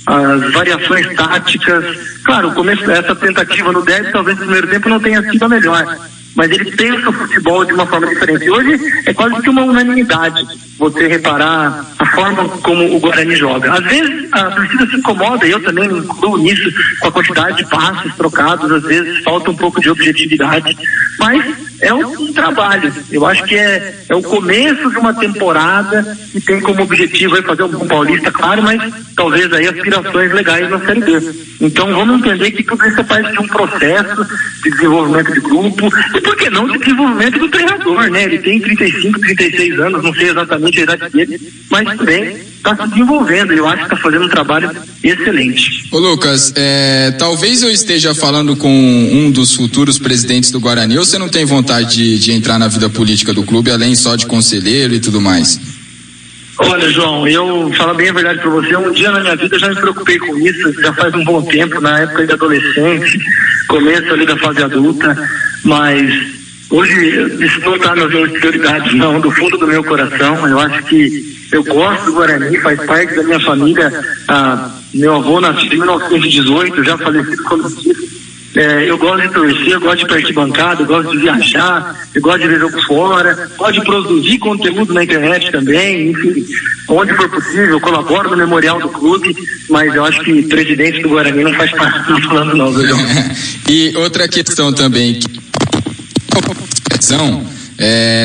as variações táticas. Claro, essa tentativa no 10, talvez no primeiro tempo não tenha sido a melhor, mas ele pensa o futebol de uma forma diferente. Hoje é quase que uma unanimidade você reparar a forma como o Guarani joga. Às vezes a torcida se incomoda, eu também me incluo nisso, com a quantidade de passes trocados, às vezes falta um pouco de objetividade, mas é um trabalho. Eu acho que é o começo de uma temporada que tem como objetivo aí fazer um bom Paulista, claro, mas talvez aí aspirações legais na Série B. Então vamos entender que tudo isso é parte de um processo de desenvolvimento de grupo e, por que não, de desenvolvimento do treinador, né? Ele tem 35, 36 anos, não sei exatamente a idade dele, mas também está se desenvolvendo e eu acho que está fazendo um trabalho excelente. Ô Lucas, talvez eu esteja falando com um dos futuros presidentes do Guarani, ou você não tem vontade de entrar na vida política do clube, além só de conselheiro e tudo mais? Olha, João, eu falo bem a verdade para você, um dia na minha vida eu já me preocupei com isso, já faz um bom tempo, na época de adolescente, começo ali da fase adulta, mas hoje isso não está nas minhas prioridades, não, do fundo do meu coração. Eu acho que eu gosto do Guarani, faz parte da minha família. Meu avô nasceu em 1918, já falecido como disse. Eu gosto de torcer, eu gosto de ir para arquibancada, eu gosto de viajar, eu gosto de ver jogo fora, gosto de produzir conteúdo na internet também, enfim, onde for possível, eu colaboro no memorial do clube, mas eu acho que presidente do Guarani não faz parte do plano, não, viu? E outra questão também,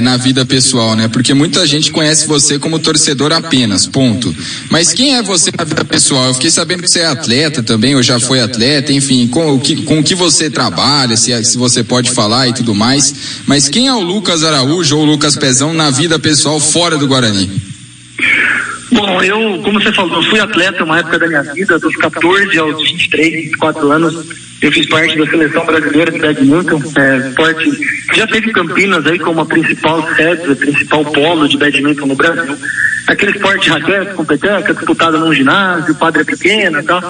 na vida pessoal, né? Porque muita gente conhece você como torcedor apenas, ponto. Mas quem é você na vida pessoal? Eu fiquei sabendo que você é atleta também, ou já foi atleta, enfim, com o que você trabalha, se você pode falar e tudo mais. Mas quem é o Lucas Araújo ou o Lucas Pezão na vida pessoal fora do Guarani? Bom, como você falou, eu fui atleta uma época da minha vida, dos 14 aos 23, 24 anos. Eu fiz parte da seleção brasileira de badminton, esporte que já teve Campinas aí como a principal sede, a principal polo de badminton no Brasil. Aquele esporte de raquete, com peteca, disputado num ginásio, quadra pequena e tal.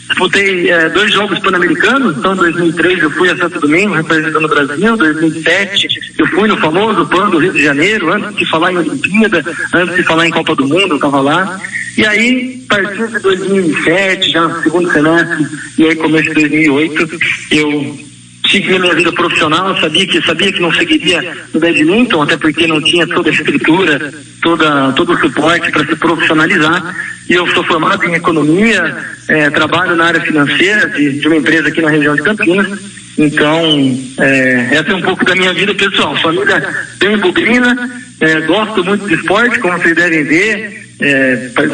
Disputei 2 jogos pan-americanos, então em 2003 eu fui a Santo Domingo representando o Brasil, em 2007 eu fui no famoso PAN do Rio de Janeiro, antes de falar em Olimpíada, antes de falar em Copa do Mundo, eu estava lá. E aí, a partir de 2007, já no segundo semestre, e aí começo de 2008, eu segui a minha vida profissional, sabia que não seguiria no badminton, até porque não tinha toda a estrutura, todo o suporte para se profissionalizar. E eu sou formado em economia, trabalho na área financeira de uma empresa aqui na região de Campinas. Então, essa é um pouco da minha vida pessoal. Família bem bugrina, gosto muito de esporte, como vocês devem ver.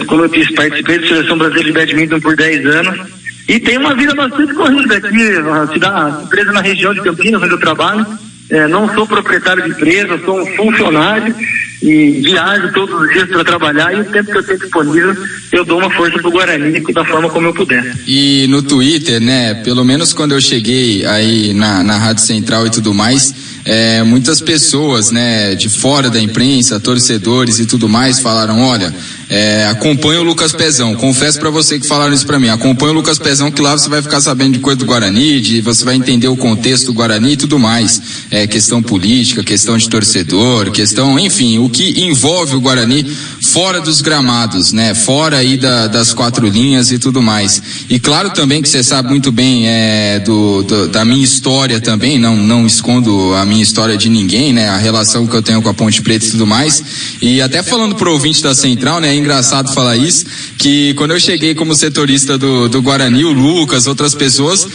Como eu disse, participei da Seleção Brasileira de Badminton por 10 anos. E tem uma vida bastante corrida aqui, a empresa na região de Campinas, onde eu trabalho. Não sou proprietário de empresa, sou um funcionário e viajo todos os dias para trabalhar, e o tempo que eu tenho disponível eu dou uma força pro Guarani da forma como eu puder. E no Twitter, né, pelo menos quando eu cheguei aí na Rádio Central e tudo mais, muitas pessoas, né, de fora da imprensa, torcedores e tudo mais, falaram, olha, acompanha o Lucas Pezão, confesso pra você que falaram isso pra mim, acompanha o Lucas Pezão que lá você vai ficar sabendo de coisa do Guarani, você vai entender o contexto do Guarani e tudo mais, questão política, questão de torcedor, questão, enfim, o que envolve o Guarani fora dos gramados, né, fora aí das 4 linhas e tudo mais. E claro também que você sabe muito bem da minha história também, não escondo a minha história de ninguém, né, a relação que eu tenho com a Ponte Preta e tudo mais. E até falando pro ouvinte da Central, né, é engraçado falar isso, que quando eu cheguei como setorista do Guarani, o Lucas, outras pessoas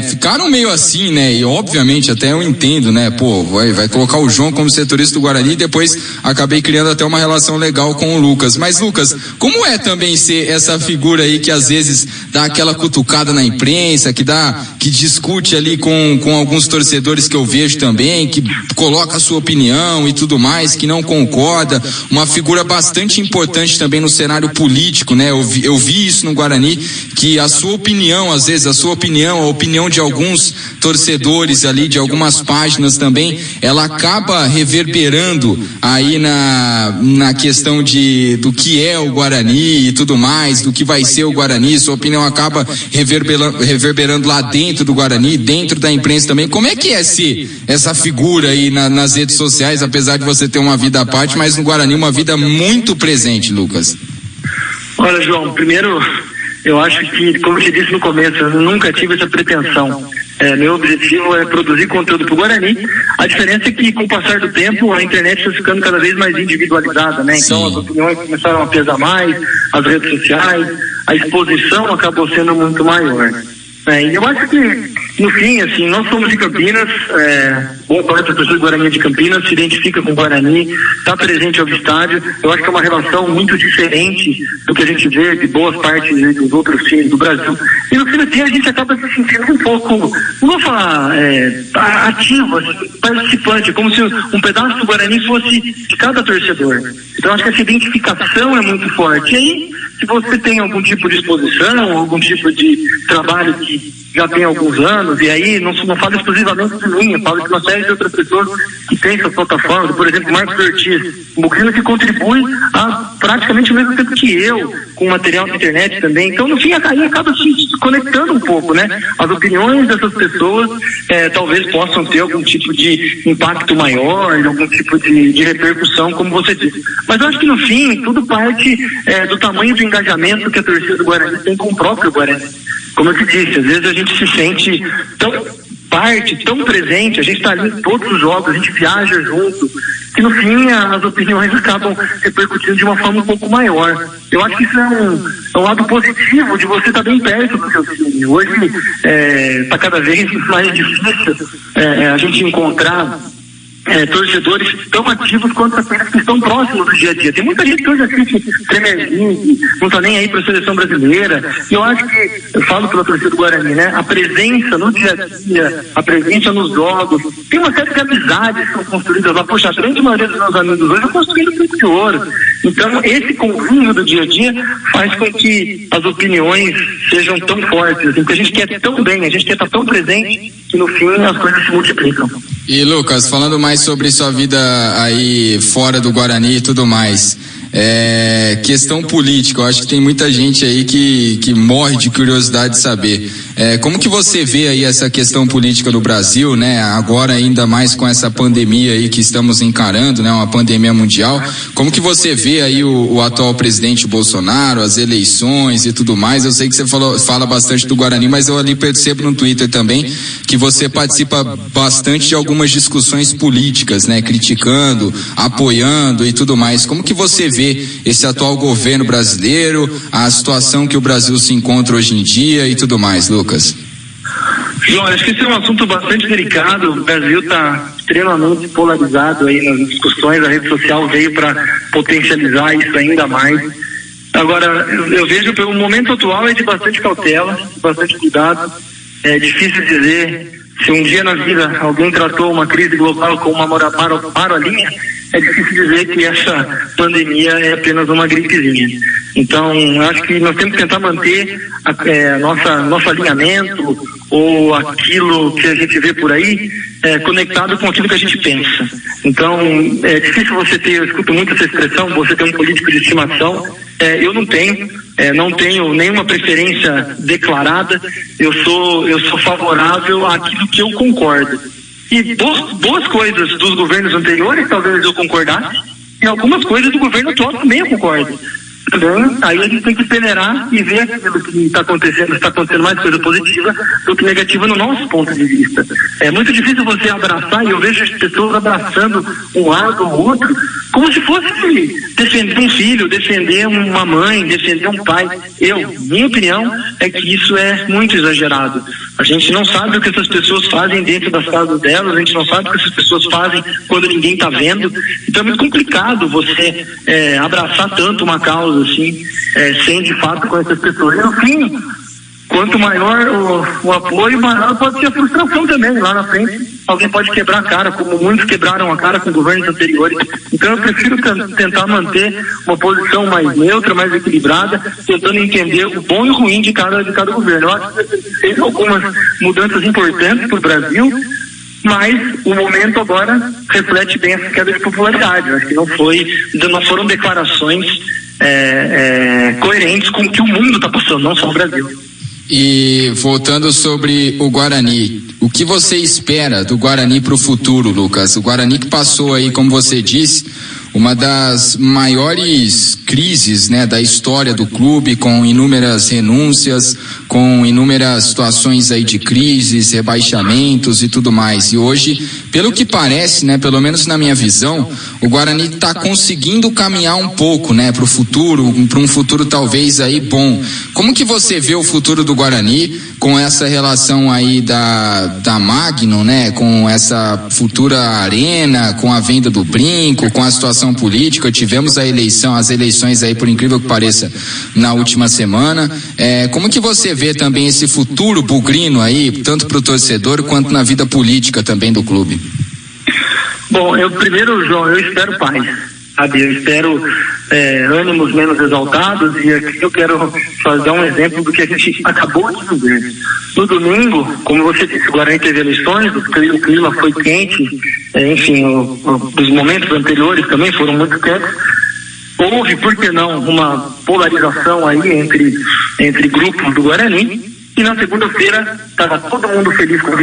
ficaram meio assim, né, e obviamente até eu entendo, né, pô, vai colocar o João como setorista do Guarani e depois acabei criando até uma relação legal com o Lucas. Mas Lucas, como é também ser essa figura aí que às vezes dá aquela cutucada na imprensa, que discute ali com alguns torcedores que eu vejo também, que coloca a sua opinião e tudo mais, que não concorda, uma figura bastante importante também no cenário político, né? Eu vi isso no Guarani, que a sua opinião, às vezes a opinião de alguns torcedores ali, de algumas páginas também, ela acaba reverberando aí na questão do que é o Guarani e tudo mais, do que vai ser o Guarani, sua opinião acaba reverberando lá dentro do Guarani, dentro da imprensa também. Como é que é ser essa figura aí nas redes sociais, apesar de você ter uma vida à parte, mas no Guarani uma vida muito presente, Lucas? Olha, João, primeiro, eu acho que, como eu te disse no começo, eu nunca tive essa pretensão. Meu objetivo é produzir conteúdo para o Guarani. A diferença é que, com o passar do tempo, a internet está ficando cada vez mais individualizada, né? Então, as opiniões começaram a pesar mais, as redes sociais, a exposição acabou sendo muito maior. E eu acho que, no fim, assim, nós somos de Campinas, boa parte da pessoa do Guarani de Campinas se identifica com o Guarani, está presente ao estádio. Eu acho que é uma relação muito diferente do que a gente vê de boas partes dos outros times do Brasil. E no fim do dia a gente acaba se sentindo um pouco, não vou falar ativo, assim, participante, como se um pedaço do Guarani fosse de cada torcedor. Então acho que essa identificação é muito forte. E aí, se você tem algum tipo de exposição, algum tipo de trabalho que já tem alguns anos, e aí não falo exclusivamente de mim, eu falo de uma série de outras pessoas que têm suas plataformas, por exemplo, Marcos Ortiz, um bugrino que contribui há praticamente o mesmo tempo que eu, com material na internet também. Então, no fim, aí acaba se conectando um pouco, né? As opiniões dessas pessoas talvez possam ter algum tipo de impacto maior, algum tipo de repercussão, como você disse. Mas eu acho que, no fim, tudo parte do tamanho do engajamento que a torcida do Guarani tem com o próprio Guarani. Como eu te disse, às vezes a gente se sente tão presente, a gente está ali em todos os jogos, a gente viaja junto, que no fim as opiniões acabam repercutindo de uma forma um pouco maior. Eu acho que isso é um lado positivo de você estar bem perto do seu time. Hoje está cada vez mais difícil a gente encontrar torcedores tão ativos quanto aqueles que estão próximos do dia a dia. Tem muita gente que hoje assiste Premier League, não está nem aí para a seleção brasileira. E eu acho que, eu falo pela torcida do Guarani, né? A presença no dia a dia, a presença nos jogos, tem uma série de amizades que são construídas lá. Poxa, a grande maioria dos meus amigos hoje eu construí no Tempo de Ouro. Então, esse convívio do dia a dia faz com que as opiniões sejam tão fortes, assim, porque a gente quer tão bem, a gente quer estar tão presente, que no fim as coisas se multiplicam. E Lucas, falando mais sobre sua vida aí fora do Guarani e tudo mais, questão política, eu acho que tem muita gente aí que morre de curiosidade de saber. Como que você vê aí essa questão política no Brasil, né? Agora ainda mais com essa pandemia aí que estamos encarando, né? Uma pandemia mundial. Como que você vê aí o atual presidente Bolsonaro, as eleições e tudo mais? Eu sei que você fala bastante do Guarani, mas eu ali percebo no Twitter também que você participa bastante de algumas discussões políticas, né? Criticando, apoiando e tudo mais. Como que você vê esse atual governo brasileiro, a situação que o Brasil se encontra hoje em dia e tudo mais, Lucas? João, acho que esse é um assunto bastante delicado. O Brasil está extremamente polarizado aí nas discussões. A rede social veio para potencializar isso ainda mais. Agora, eu vejo que o momento atual é de bastante cautela, bastante cuidado. É difícil dizer se um dia na vida alguém tratou uma crise global como uma parolinha. É difícil dizer que essa pandemia é apenas uma gripezinha. Então, acho que nós temos que tentar manter nosso alinhamento, ou aquilo que a gente vê por aí conectado com aquilo que a gente pensa. Então, é difícil você ter, eu escuto muito essa expressão, você ter um político de estimação. Eu não tenho nenhuma preferência declarada. Eu sou favorável àquilo que eu concordo. E boas coisas dos governos anteriores talvez eu concordasse, e algumas coisas do governo atual também eu concordo. Então, aí a gente tem que peneirar e ver aquilo que está acontecendo mais coisa positiva do que negativa no nosso ponto de vista. É muito difícil você abraçar, e eu vejo as pessoas abraçando um lado ou outro, como se fosse defender um filho, defender uma mãe, defender um pai. Minha opinião é que isso é muito exagerado. A gente não sabe o que essas pessoas fazem dentro das casas delas, a gente não sabe o que essas pessoas fazem quando ninguém está vendo. Então é muito complicado você abraçar tanto uma causa assim, sem de fato com essas pessoas. E no fim, quanto maior o apoio, maior pode ser a frustração também. Lá na frente, alguém pode quebrar a cara, como muitos quebraram a cara com governos anteriores. Então eu prefiro tentar manter uma posição mais neutra, mais equilibrada, tentando entender o bom e o ruim de cada governo. Eu acho que teve algumas mudanças importantes para o Brasil, mas o momento agora reflete bem essa queda de popularidade. Eu acho que não foram declarações coerentes com o que o mundo está passando, não só o Brasil. E voltando sobre o Guarani, o que você espera do Guarani para o futuro, Lucas? O Guarani que passou aí, como você disse, uma das maiores crises, né, da história do clube, com inúmeras renúncias, com inúmeras situações aí de crises, rebaixamentos e tudo mais. E hoje, pelo que parece, né, pelo menos na minha visão, o Guarani está conseguindo caminhar um pouco, né, para o futuro, para um futuro talvez aí bom. Como que você vê o futuro do Guarani com essa relação aí da Magnum, né, com essa futura arena, com a venda do Brinco, com a situação política? Tivemos as eleições aí, por incrível que pareça, na última semana. Como que você vê também esse futuro bugrino aí, tanto para o torcedor quanto na vida política também do clube? Bom, João, eu espero paz, sabe? Eu espero ânimos menos exaltados, e aqui eu quero fazer um exemplo do que a gente acabou de ver. No domingo, como você disse, o Guarani teve eleições, o clima foi quente, enfim, os momentos anteriores também foram muito quentes. Houve, por que não, uma polarização aí entre grupos do Guarani, e na segunda-feira estava todo mundo feliz com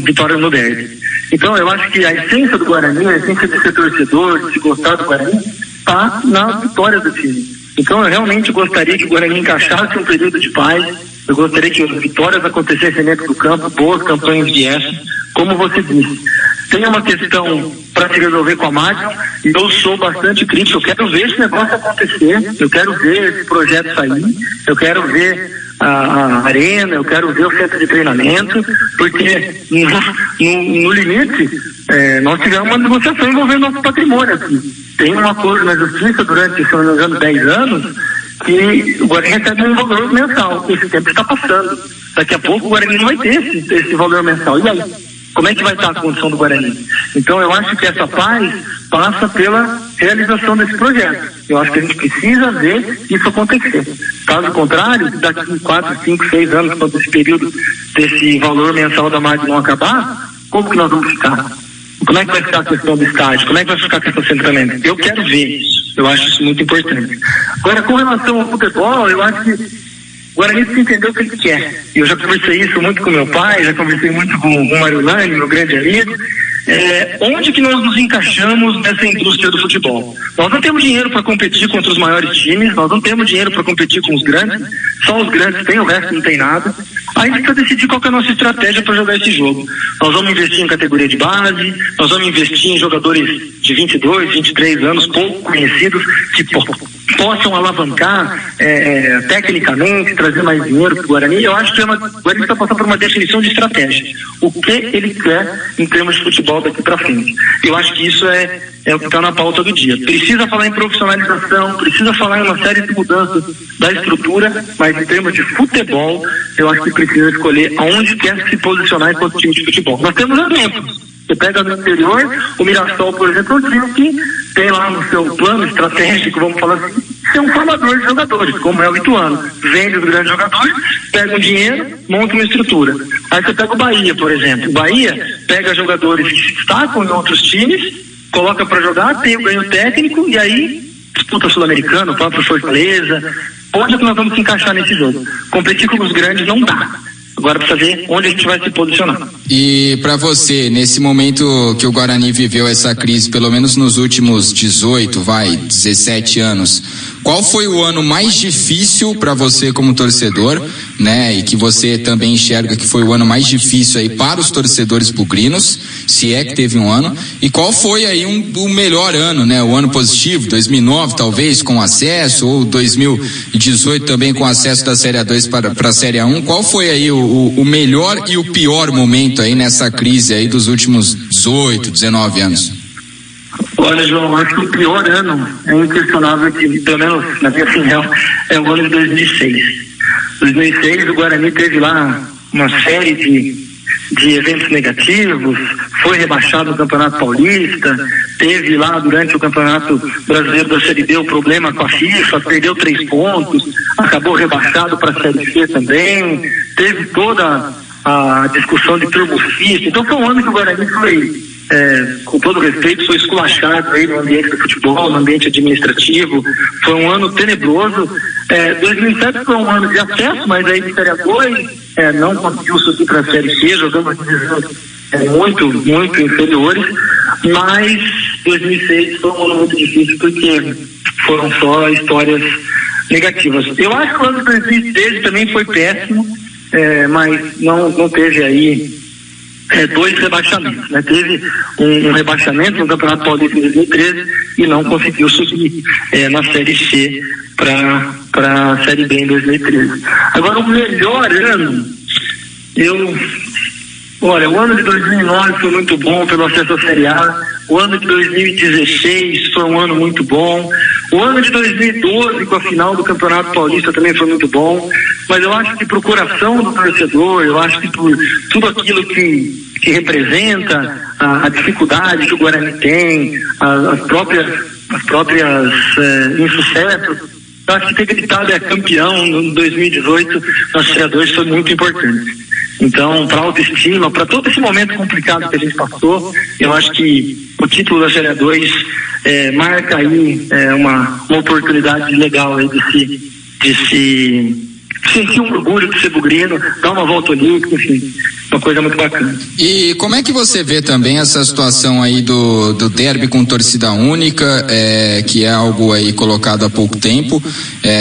vitória no derby. Então eu acho que a essência do Guarani, a essência de ser torcedor, de se gostar do Guarani, está na vitória do time. Então eu realmente gostaria que o Guarani encaixasse um período de paz, eu gostaria que as vitórias acontecessem dentro do campo, boas campanhas viessem, como você disse. Tem uma questão para se resolver com a Magnum, e eu sou bastante crítico. Eu quero ver esse negócio acontecer, eu quero ver esse projeto sair, eu quero ver a arena, eu quero ver o centro de treinamento, porque no limite nós tivemos uma negociação envolvendo nosso patrimônio aqui. Tem um acordo na justiça durante, se não me engano, 10 anos, que o Guarani recebe um valor mensal. Esse tempo está passando. Daqui a pouco o Guarani não vai ter esse valor mensal. E aí? Como é que vai estar a condição do Guarani? Então eu acho que essa paz passa pela realização desse projeto. Eu acho que a gente precisa ver isso acontecer. Caso contrário, daqui 4, 5, 6 anos, quando esse período desse valor mensal da Magnum acabar, como que nós vamos ficar? Como é que vai ficar a questão do estádio? Como é que vai ficar a questão do centramento? Eu quero ver isso. Eu acho isso muito importante. Agora, com relação ao futebol, eu acho que o Guarani precisa entender o que ele quer. Eu já conversei isso muito com meu pai, já conversei muito com o Mariolani, meu grande amigo. Onde que nós nos encaixamos nessa indústria do futebol? Nós não temos dinheiro para competir contra os maiores times, nós não temos dinheiro para competir com os grandes, só os grandes têm, o resto não tem nada. Aí a gente precisa decidir qual que é a nossa estratégia para jogar esse jogo. Nós vamos investir em categoria de base, nós vamos investir em jogadores de 22, 23 anos, pouco conhecidos, que possam alavancar tecnicamente, trazer mais dinheiro para o Guarani. Eu acho que o Guarani está passando por uma definição de estratégia. O que ele quer em termos de futebol daqui para frente. Eu acho que isso é o que está na pauta do dia. Precisa falar em profissionalização, precisa falar em uma série de mudanças da estrutura, mas em termos de futebol, eu acho que precisa escolher aonde quer se posicionar enquanto time de futebol. Nós temos exemplos. Você pega no interior, o Mirassol, por exemplo, é um time que tem lá no seu plano estratégico, vamos falar assim, ser um formador de jogadores, como é o Ituano. Vende os grandes jogadores, pega um dinheiro, monta uma estrutura. Aí você pega o Bahia, por exemplo. O Bahia pega jogadores que se destacam em outros times, coloca para jogar, tem o ganho técnico e aí disputa Sul-Americano, o próprio Fortaleza. Onde é que nós vamos se encaixar nesse jogo? Competir com os grandes não dá. Agora precisa ver onde a gente vai se posicionar. E para você, nesse momento que o Guarani viveu essa crise, pelo menos nos últimos 17 anos, qual foi o ano mais difícil para você como torcedor, né? E que você também enxerga que foi o ano mais difícil aí para os torcedores bugrinos, se é que teve um ano, e qual foi aí o melhor ano, né? O ano positivo, 2009 talvez com acesso, ou 2018 também com acesso da Série A2 para a Série A1, qual foi aí o melhor e o pior momento aí nessa crise aí dos últimos 18, 19 anos? Olha, João, acho que o pior ano é inquestionável que, pelo menos na minha opinião, é o ano de 2006. 2006 o Guarani teve lá uma série de eventos negativos, foi rebaixado no Campeonato Paulista, teve lá durante o Campeonato Brasileiro da Série B o problema com a FIFA, perdeu 3 pontos, acabou rebaixado para a Série C também, teve toda a discussão de turbofista. Então foi um ano que o Guarani foi, com todo respeito, foi esculachado aí no ambiente do futebol, no ambiente administrativo. Foi um ano tenebroso. 2007 foi um ano de acesso, mas aí de Série A2 não conseguiu subir para a Série C, jogando muito, muito inferiores. Mas 2006 foi um ano muito difícil porque foram só histórias negativas. Eu acho que o ano de 2013 também foi péssimo, mas não teve aí 2 rebaixamentos, né? Teve um rebaixamento no Campeonato Paulista em 2013 e não conseguiu subir na Série C para a Série B em 2013. Agora, o melhor ano, olha, o ano de 2009 foi muito bom pelo acesso à Série A. O ano de 2016 foi um ano muito bom. O ano de 2012, com a final do Campeonato Paulista, também foi muito bom. Mas eu acho que por coração do torcedor, eu acho que por tudo aquilo que representa a dificuldade que o Guarani tem, as próprias insucessos, eu acho que ter gritado campeão no 2018 na Série A2 foi muito importante. Então, para a autoestima, para todo esse momento complicado que a gente passou, eu acho que o título da Série A2 marca aí uma oportunidade legal aí de se sentir um orgulho de ser bugrino, dar uma volta olímpica, enfim, uma coisa muito bacana. E como é que você vê também essa situação aí do derby com torcida única, que é algo aí colocado há pouco tempo,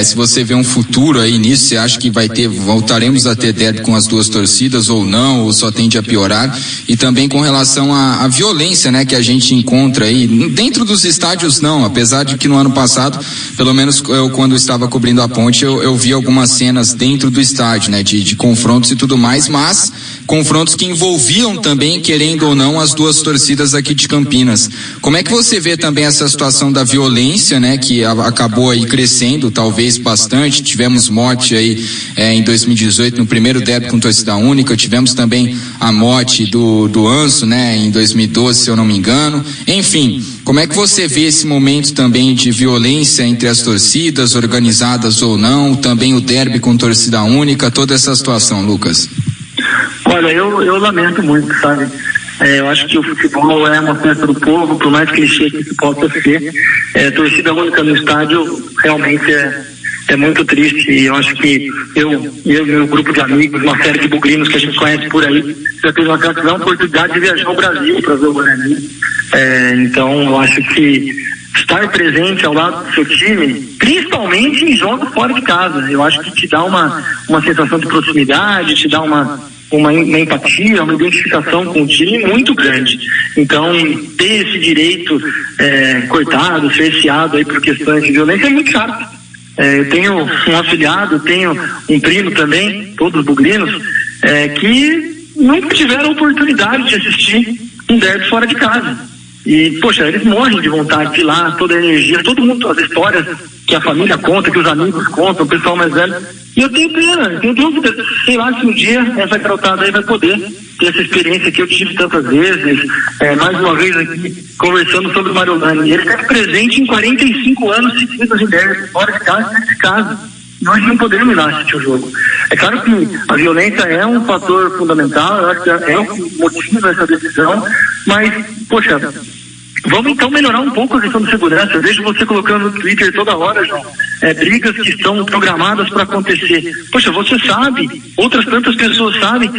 se você vê um futuro aí nisso, você acha que voltaremos a ter derby com as 2 torcidas ou não, ou só tende a piorar? E também com relação à violência, né, que a gente encontra aí, dentro dos estádios não, apesar de que no ano passado, pelo menos eu quando estava cobrindo a ponte, eu vi algumas cenas dentro do estádio, né, de confrontos e tudo mais, mas confrontos que envolviam também, querendo ou não, as 2 torcidas aqui de Campinas. Como é que você vê também essa situação da violência, né, que acabou aí crescendo, talvez bastante? Tivemos morte aí em 2018 no primeiro derby com torcida única, tivemos também a morte do Anso, né, em 2012, se eu não me engano. Enfim, como é que você vê esse momento também de violência entre as torcidas, organizadas ou não, também o derby com torcida única, toda essa situação, Lucas? Olha, eu lamento muito, sabe? Eu acho que o futebol é uma festa do povo, por mais clichê que isso possa ser. Torcida única no estádio realmente é muito triste, e eu acho que eu e meu grupo de amigos, uma série de bugrinos que a gente conhece por aí, já teve uma oportunidade de viajar ao Brasil para ver o Guarani. Então eu acho que estar presente ao lado do seu time, principalmente em jogos fora de casa, eu acho que te dá uma sensação de proximidade, te dá uma empatia, uma identificação com o time muito grande. Então, ter esse direito cortado, cerceado aí por questões de violência é muito chato. Eu tenho um afilhado, tenho um primo também, todos bugrinos, que nunca tiveram oportunidade de assistir um derby fora de casa. E, poxa, eles morrem de vontade de ir lá, toda a energia, todo mundo, as histórias que a família conta, que os amigos contam, o pessoal mais velho. E eu tenho pena, tenho dúvida, sei lá se um dia essa garotada aí vai poder ter essa experiência que eu tive tantas vezes, mais uma vez aqui, conversando sobre o Mariolani. Ele está presente em 45 anos seguidos em derby, fora de casa e dentro de casa. Nós não podemos ir lá assistir o jogo. É claro que a violência é um fator fundamental, eu acho que é o que motiva essa decisão, mas, poxa, vamos então melhorar um pouco a questão de segurança. Eu vejo você colocando no Twitter toda hora, João, brigas que estão programadas para acontecer. Poxa, você sabe, outras tantas pessoas sabem,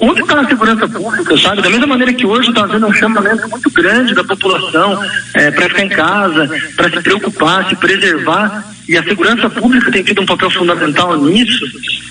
onde está a segurança pública, sabe? Da mesma maneira que hoje está havendo um chamamento muito grande da população para ficar em casa, para se preocupar, se preservar, e a segurança pública tem tido um papel fundamental nisso.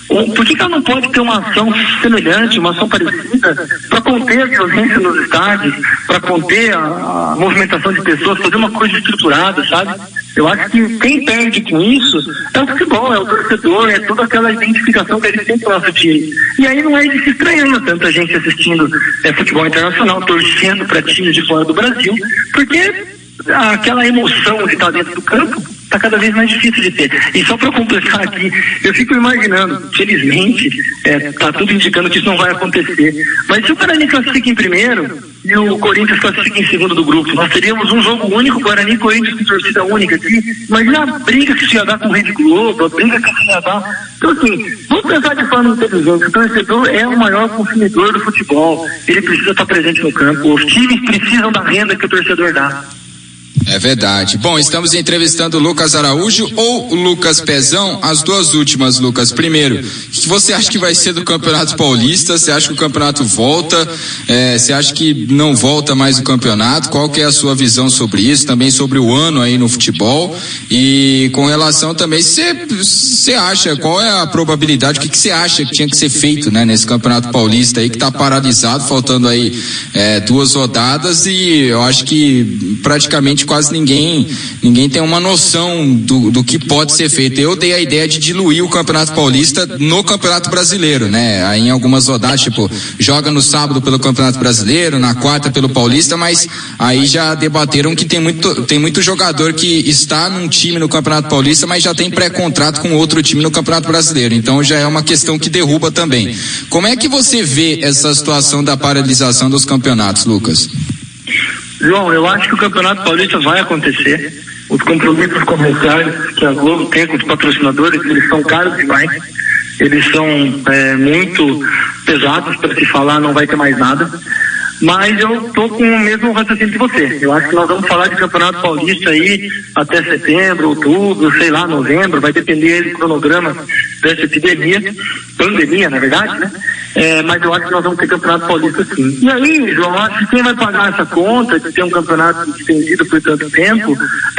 Por que ela não pode ter uma ação semelhante, uma ação parecida, para conter a violência nos estádios, para conter a movimentação de pessoas, fazer uma coisa estruturada, sabe? Eu acho que quem perde com isso é o futebol, é o torcedor, é toda aquela identificação que a gente tem com o nosso time. E aí não é de se estranhar tanta gente assistindo futebol internacional, torcendo para times de fora do Brasil, porque aquela emoção que está dentro do campo está cada vez mais difícil de ter. E só para completar aqui, eu fico imaginando, felizmente, está tudo indicando que isso não vai acontecer, mas se o Guarani classifica em primeiro e o Corinthians classifica em segundo do grupo, nós teríamos um jogo único, Guarani e Corinthians com torcida única aqui. Imagina a briga que se ia dar com o Rede Globo, a briga que se ia dar. Então, assim, vamos pensar de forma inteligente. O torcedor é o maior consumidor do futebol, ele precisa estar presente no campo, os times precisam da renda que o torcedor dá. É verdade. Bom, estamos entrevistando o Lucas Araújo ou o Lucas Pezão, as duas últimas, Lucas. Primeiro, o que você acha que vai ser do Campeonato Paulista? Você acha que o campeonato volta? Você acha que não volta mais o campeonato? Qual que é a sua visão sobre isso? Também sobre o ano aí no futebol? E com relação também, você acha, qual é a probabilidade, o que você acha que tinha que ser feito, né, nesse Campeonato Paulista aí que está paralisado, faltando aí 2 rodadas, e eu acho que praticamente quase ninguém tem uma noção do que pode ser feito. Eu dei a ideia de diluir o Campeonato Paulista no Campeonato Brasileiro, né? Aí em algumas rodadas, tipo, joga no sábado pelo Campeonato Brasileiro, na quarta pelo Paulista, mas aí já debateram que tem muito jogador que está num time no Campeonato Paulista, mas já tem pré-contrato com outro time no Campeonato Brasileiro. Então já é uma questão que derruba também. Como é que você vê essa situação da paralisação dos campeonatos, Lucas? João, eu acho que o Campeonato Paulista vai acontecer. Os compromissos comerciais que a Globo tem com os patrocinadores, eles são caros demais. Eles são muito pesados para se falar, não vai ter mais nada. Mas eu estou com o mesmo raciocínio que você. Eu acho que nós vamos falar de Campeonato Paulista aí até setembro, outubro, sei lá, novembro. Vai depender do cronograma dessa pandemia, na verdade, né? Mas eu acho que nós vamos ter Campeonato Paulista sim. E aí, João, acho que quem vai pagar essa conta de ter um campeonato estendido por tanto tempo,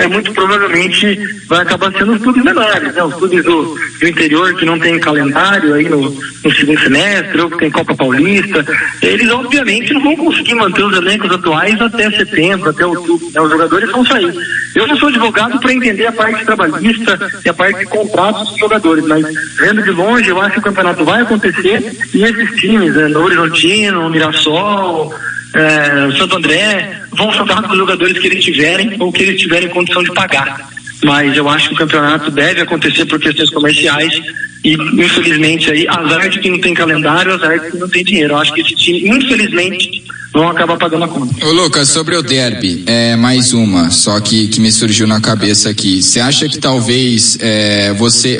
muito provavelmente vai acabar sendo os clubes menores, né? Os clubes do interior que não tem calendário aí no segundo semestre, ou que tem Copa Paulista. Eles obviamente não vão conseguir manter os elencos atuais até setembro, até outubro, né? Os jogadores vão sair. Eu não sou advogado para entender a parte trabalhista e a parte de contratos dos jogadores, mas vendo de longe, eu acho que o campeonato vai acontecer e esses times, Novo Horizontino, Mirassol, Santo André, vão jogar com os jogadores que eles tiverem ou que eles tiverem condição de pagar. Mas eu acho que o campeonato deve acontecer por questões comerciais e, infelizmente, aí, azar de quem não tem calendário, azar de quem não tem dinheiro. Eu acho que esse time, infelizmente, vão acabar pagando a conta. Ô Lucas, sobre o derby, mais uma, só que me surgiu na cabeça aqui. Você acha que talvez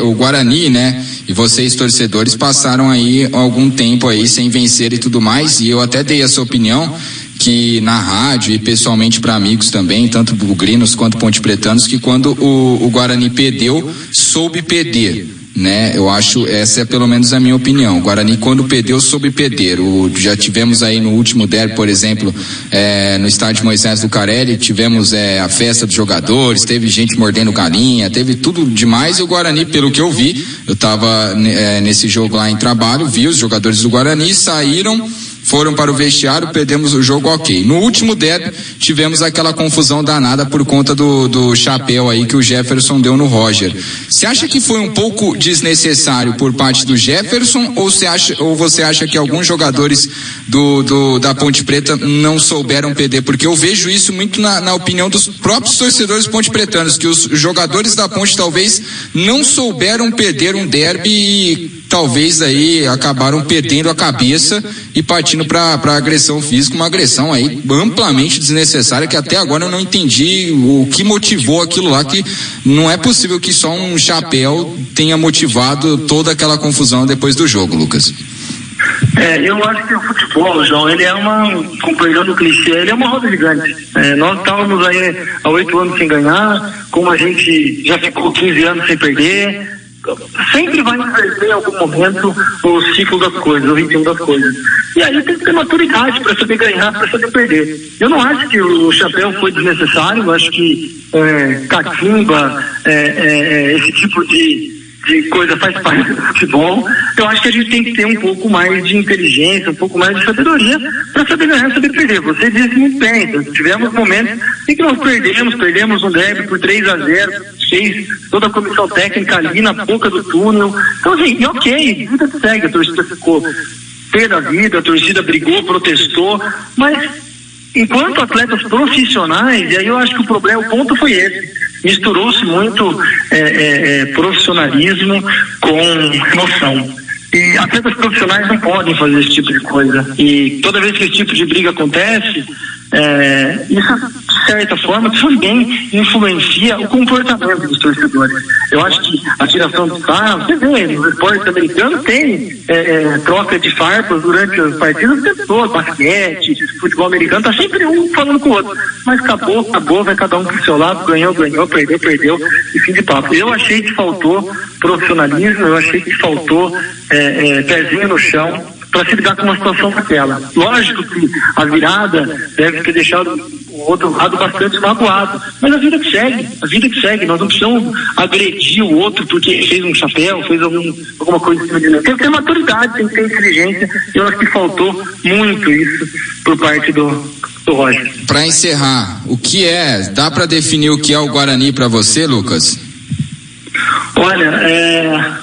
o Guarani, né, e vocês torcedores passaram aí algum tempo aí sem vencer e tudo mais, e eu até dei a sua opinião, que na rádio e pessoalmente para amigos também, tanto bugrinos quanto pontepretanos, que quando o Guarani perdeu, soube perder, né? Eu acho, essa é pelo menos a minha opinião. O Guarani, quando perdeu, soube perder. Já tivemos aí no último derby, por exemplo, no estádio Moisés Lucarelli, tivemos a festa dos jogadores, teve gente mordendo galinha, teve tudo demais, e o Guarani, pelo que eu vi, eu tava nesse jogo lá em trabalho, vi os jogadores do Guarani, saíram, foram para o vestiário, perdemos o jogo, ok. No último derby, tivemos aquela confusão danada por conta do chapéu aí que o Jefferson deu no Roger. Você acha que foi um pouco desnecessário por parte do Jefferson, ou você acha que alguns jogadores da Ponte Preta não souberam perder? Porque eu vejo isso muito na opinião dos próprios torcedores pontepretanos, que os jogadores da Ponte talvez não souberam perder um derby e talvez aí acabaram perdendo a cabeça e partindo para agressão física, uma agressão aí amplamente desnecessária, que até agora eu não entendi o que motivou aquilo lá, que não é possível que só um chapéu tenha motivado toda aquela confusão depois do jogo, Lucas. Eu acho que o futebol, João, ele é com perdão do clichê, ele é uma roda gigante. Nós estávamos aí há 8 anos sem ganhar, como a gente já ficou 15 anos sem perder, sempre vai inverter em algum momento o ciclo das coisas, o ritmo das coisas. E aí tem que ter maturidade para saber ganhar, para saber perder. Eu não acho que o chapéu foi desnecessário, eu acho que catimba, esse tipo de coisa faz parte do futebol. Eu acho que a gente tem que ter um pouco mais de inteligência, um pouco mais de sabedoria para saber ganhar, saber perder. Você disse muito bem, tivemos momentos em que nós perdemos um derby por 3-0, fez toda a comissão técnica ali na boca do túnel. Então assim, e ok, a vida segue, a torcida ficou pé da vida, a torcida brigou, protestou, mas enquanto atletas profissionais, e aí eu acho que o ponto foi esse, misturou-se muito profissionalismo com emoção. E atletas profissionais não podem fazer esse tipo de coisa. E toda vez que esse tipo de briga acontece, isso, de certa forma, também influencia o comportamento dos torcedores. Eu acho que a tiração de sarro, você vê, nos esportes americanos tem troca de farpas durante as partidas o tempo todo, basquete, futebol americano, tá sempre um falando com o outro. Mas acabou, vai cada um pro seu lado, ganhou, perdeu, e fim de papo. Eu achei que faltou profissionalismo, eu achei que faltou pezinho no chão para se lidar com uma situação daquela. Lógico que a virada deve ter deixado o outro lado bastante magoado, mas a vida que segue, nós não precisamos agredir o outro porque fez um chapéu, fez alguma coisa em cima de nós. Tem que ter maturidade, tem que ter inteligência, e eu acho que faltou muito isso por parte do Roger. Para encerrar, dá para definir o que é o Guarani para você, Lucas? Olha,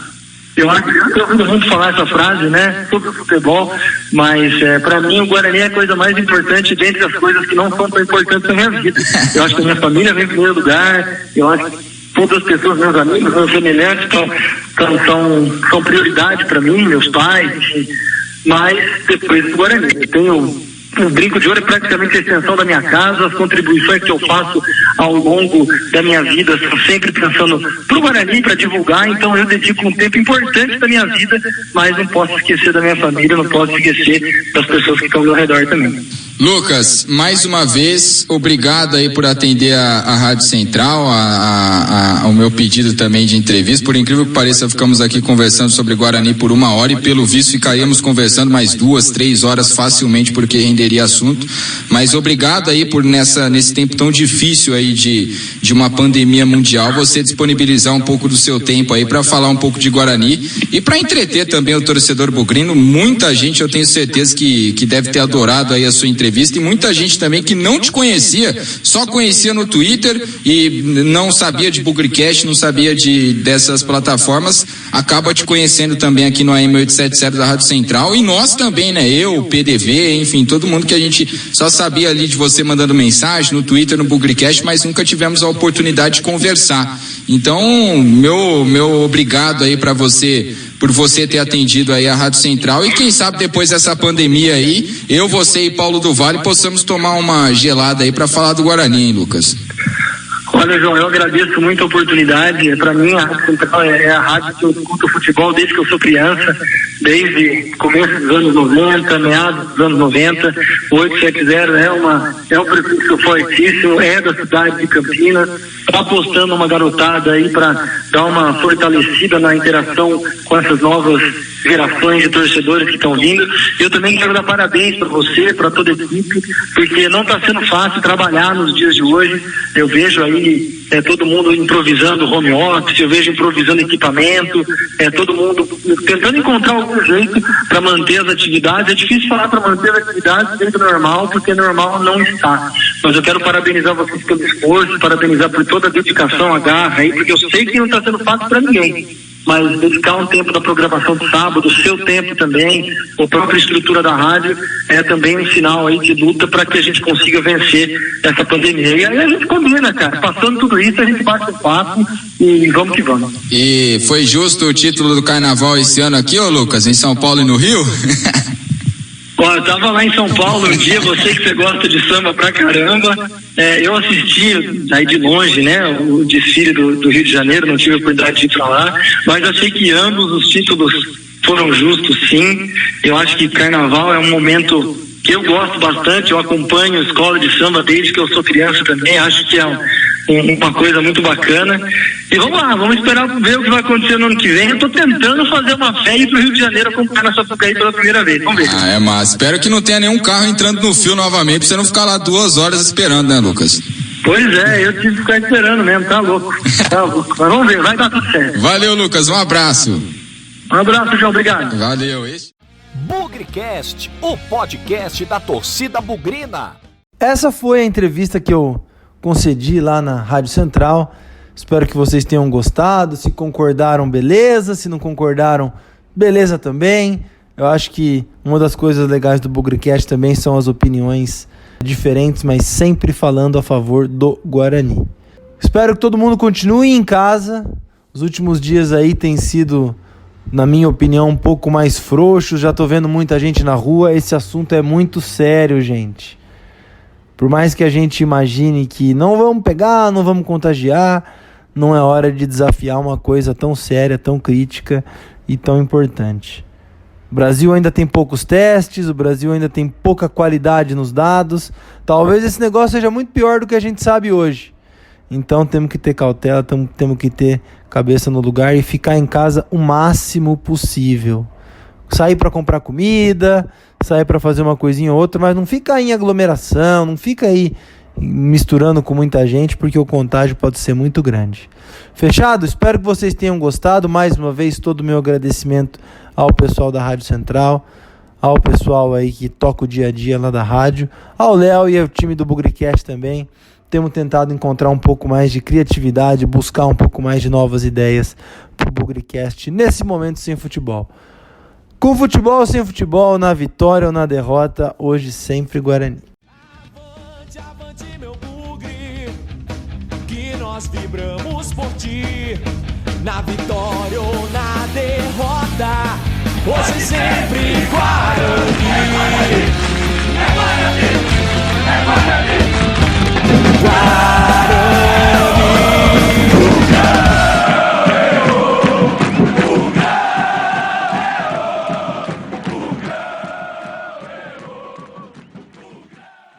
eu acho que eu estou ouvindo muito falar essa frase, né, sobre o futebol, mas para mim o Guarani é a coisa mais importante dentre as coisas que não são tão importantes na minha vida. Eu acho que a minha família vem em primeiro lugar, eu acho que todas as pessoas, meus amigos, meus semelhantes, são prioridade para mim, meus pais, mas depois do Guarani. Eu tenho um brinco de ouro, é praticamente a extensão da minha casa, as contribuições que eu faço ao longo da minha vida são sempre pensando pro Guarani, para divulgar, então eu dedico um tempo importante da minha vida, mas não posso esquecer da minha família, não posso esquecer das pessoas que estão ao meu redor também. Lucas, mais uma vez, obrigado aí por atender a Rádio Central, ao meu pedido também de entrevista. Por incrível que pareça, ficamos aqui conversando sobre Guarani por 1 hora e pelo visto ficaríamos conversando mais 2, 3 horas facilmente, porque renderia assunto. Mas obrigado aí por nesse tempo tão difícil aí de uma pandemia mundial, você disponibilizar um pouco do seu tempo aí para falar um pouco de Guarani e para entreter também o torcedor bugrino. Muita gente, eu tenho certeza que deve ter adorado aí a sua entrevista, e muita gente também que não te conhecia, só conhecia no Twitter e não sabia de Bugricast, não sabia dessas plataformas, acaba te conhecendo também aqui no AM 870 da Rádio Central, e nós também, né? Eu, PDV, enfim, todo mundo que a gente só sabia ali de você mandando mensagem no Twitter, no Bugricast, mas nunca tivemos a oportunidade de conversar. Então, meu obrigado aí para você, por você ter atendido aí a Rádio Central, e quem sabe depois dessa pandemia aí, eu, você e Paulo do Vale possamos tomar uma gelada aí para falar do Guarani, hein, Lucas? Olha, João, eu agradeço muito a oportunidade. Para mim, a Rádio Central é a rádio que eu escuto futebol desde que eu sou criança, desde começo dos anos 90, meados dos anos 90. O 870 é um prefixo fortíssimo, é da cidade de Campinas, está apostando uma garotada aí para dar uma fortalecida na interação com essas novas gerações de torcedores que estão vindo. Eu também quero dar parabéns para você, para toda a equipe, porque não está sendo fácil trabalhar nos dias de hoje. Eu vejo aí todo mundo improvisando home office, eu vejo improvisando equipamento, todo mundo tentando encontrar algum jeito para manter as atividades. É difícil falar para manter as atividades dentro do normal, porque normal não está. Mas eu quero parabenizar vocês pelo esforço, parabenizar por toda a dedicação, a garra aí, porque eu sei que não está sendo fácil para ninguém. mas dedicar um tempo da programação de sábado, o seu tempo também, a própria estrutura da rádio, é também um sinal aí de luta para que a gente consiga vencer essa pandemia. E aí a gente combina, cara, passando tudo isso, a gente bate o papo e vamos que vamos. E foi justo o título do Carnaval esse ano aqui, ô Lucas, em São Paulo e no Rio? Ó, eu tava lá em São Paulo um dia, você gosta de samba pra caramba, eu assisti aí de longe, né, o desfile do Rio de Janeiro, não tive a oportunidade de ir pra lá, mas achei que ambos os títulos foram justos, sim. Eu acho que Carnaval é um momento que eu gosto bastante, eu acompanho a escola de samba desde que eu sou criança também, acho que é uma coisa muito bacana. E vamos lá, vamos esperar ver o que vai acontecer no ano que vem. Eu tô tentando fazer uma fé e ir pro Rio de Janeiro acompanhar essa Sapucaí pela primeira vez. Vamos ver. É massa. Espero que não tenha nenhum carro entrando no fio novamente, pra você não ficar lá 2 horas esperando, né, Lucas? Pois é, eu tive que ficar esperando mesmo, tá louco. Tá louco. Mas vamos ver, vai dar tudo certo. Valeu, Lucas, um abraço. Um abraço, João, obrigado. Valeu. Bugricast, o podcast da torcida bugrina. Essa foi a entrevista que eu concedi lá na Rádio Central. Espero que vocês tenham gostado. Se concordaram, beleza. Se não concordaram, beleza também. Eu acho que uma das coisas legais do Bugricast também são as opiniões diferentes, mas sempre falando a favor do Guarani. Espero que todo mundo continue em casa. Os últimos dias aí têm sido, na minha opinião, um pouco mais frouxos. Já tô vendo muita gente na rua. Esse assunto é muito sério, gente. Por mais que a gente imagine que não vamos pegar, não vamos contagiar, não é hora de desafiar uma coisa tão séria, tão crítica e tão importante. O Brasil ainda tem poucos testes, o Brasil ainda tem pouca qualidade nos dados. Talvez esse negócio seja muito pior do que a gente sabe hoje. Então temos que ter cautela, temos que ter cabeça no lugar e ficar em casa o máximo possível. Sair para comprar comida, sair para fazer uma coisinha ou outra, mas não fica em aglomeração, não fica aí misturando com muita gente, porque o contágio pode ser muito grande. Fechado? Espero que vocês tenham gostado. Mais uma vez, todo o meu agradecimento ao pessoal da Rádio Central, ao pessoal aí que toca o dia a dia lá da rádio, ao Léo e ao time do Bugricast também. Temos tentado encontrar um pouco mais de criatividade, buscar um pouco mais de novas ideias para o Bugricast nesse momento sem futebol. Com futebol ou sem futebol, na vitória ou na derrota, hoje sempre Guarani. Avante, avante, meu bugre, que nós vibramos por ti. Na vitória ou na derrota, hoje sempre Guarani.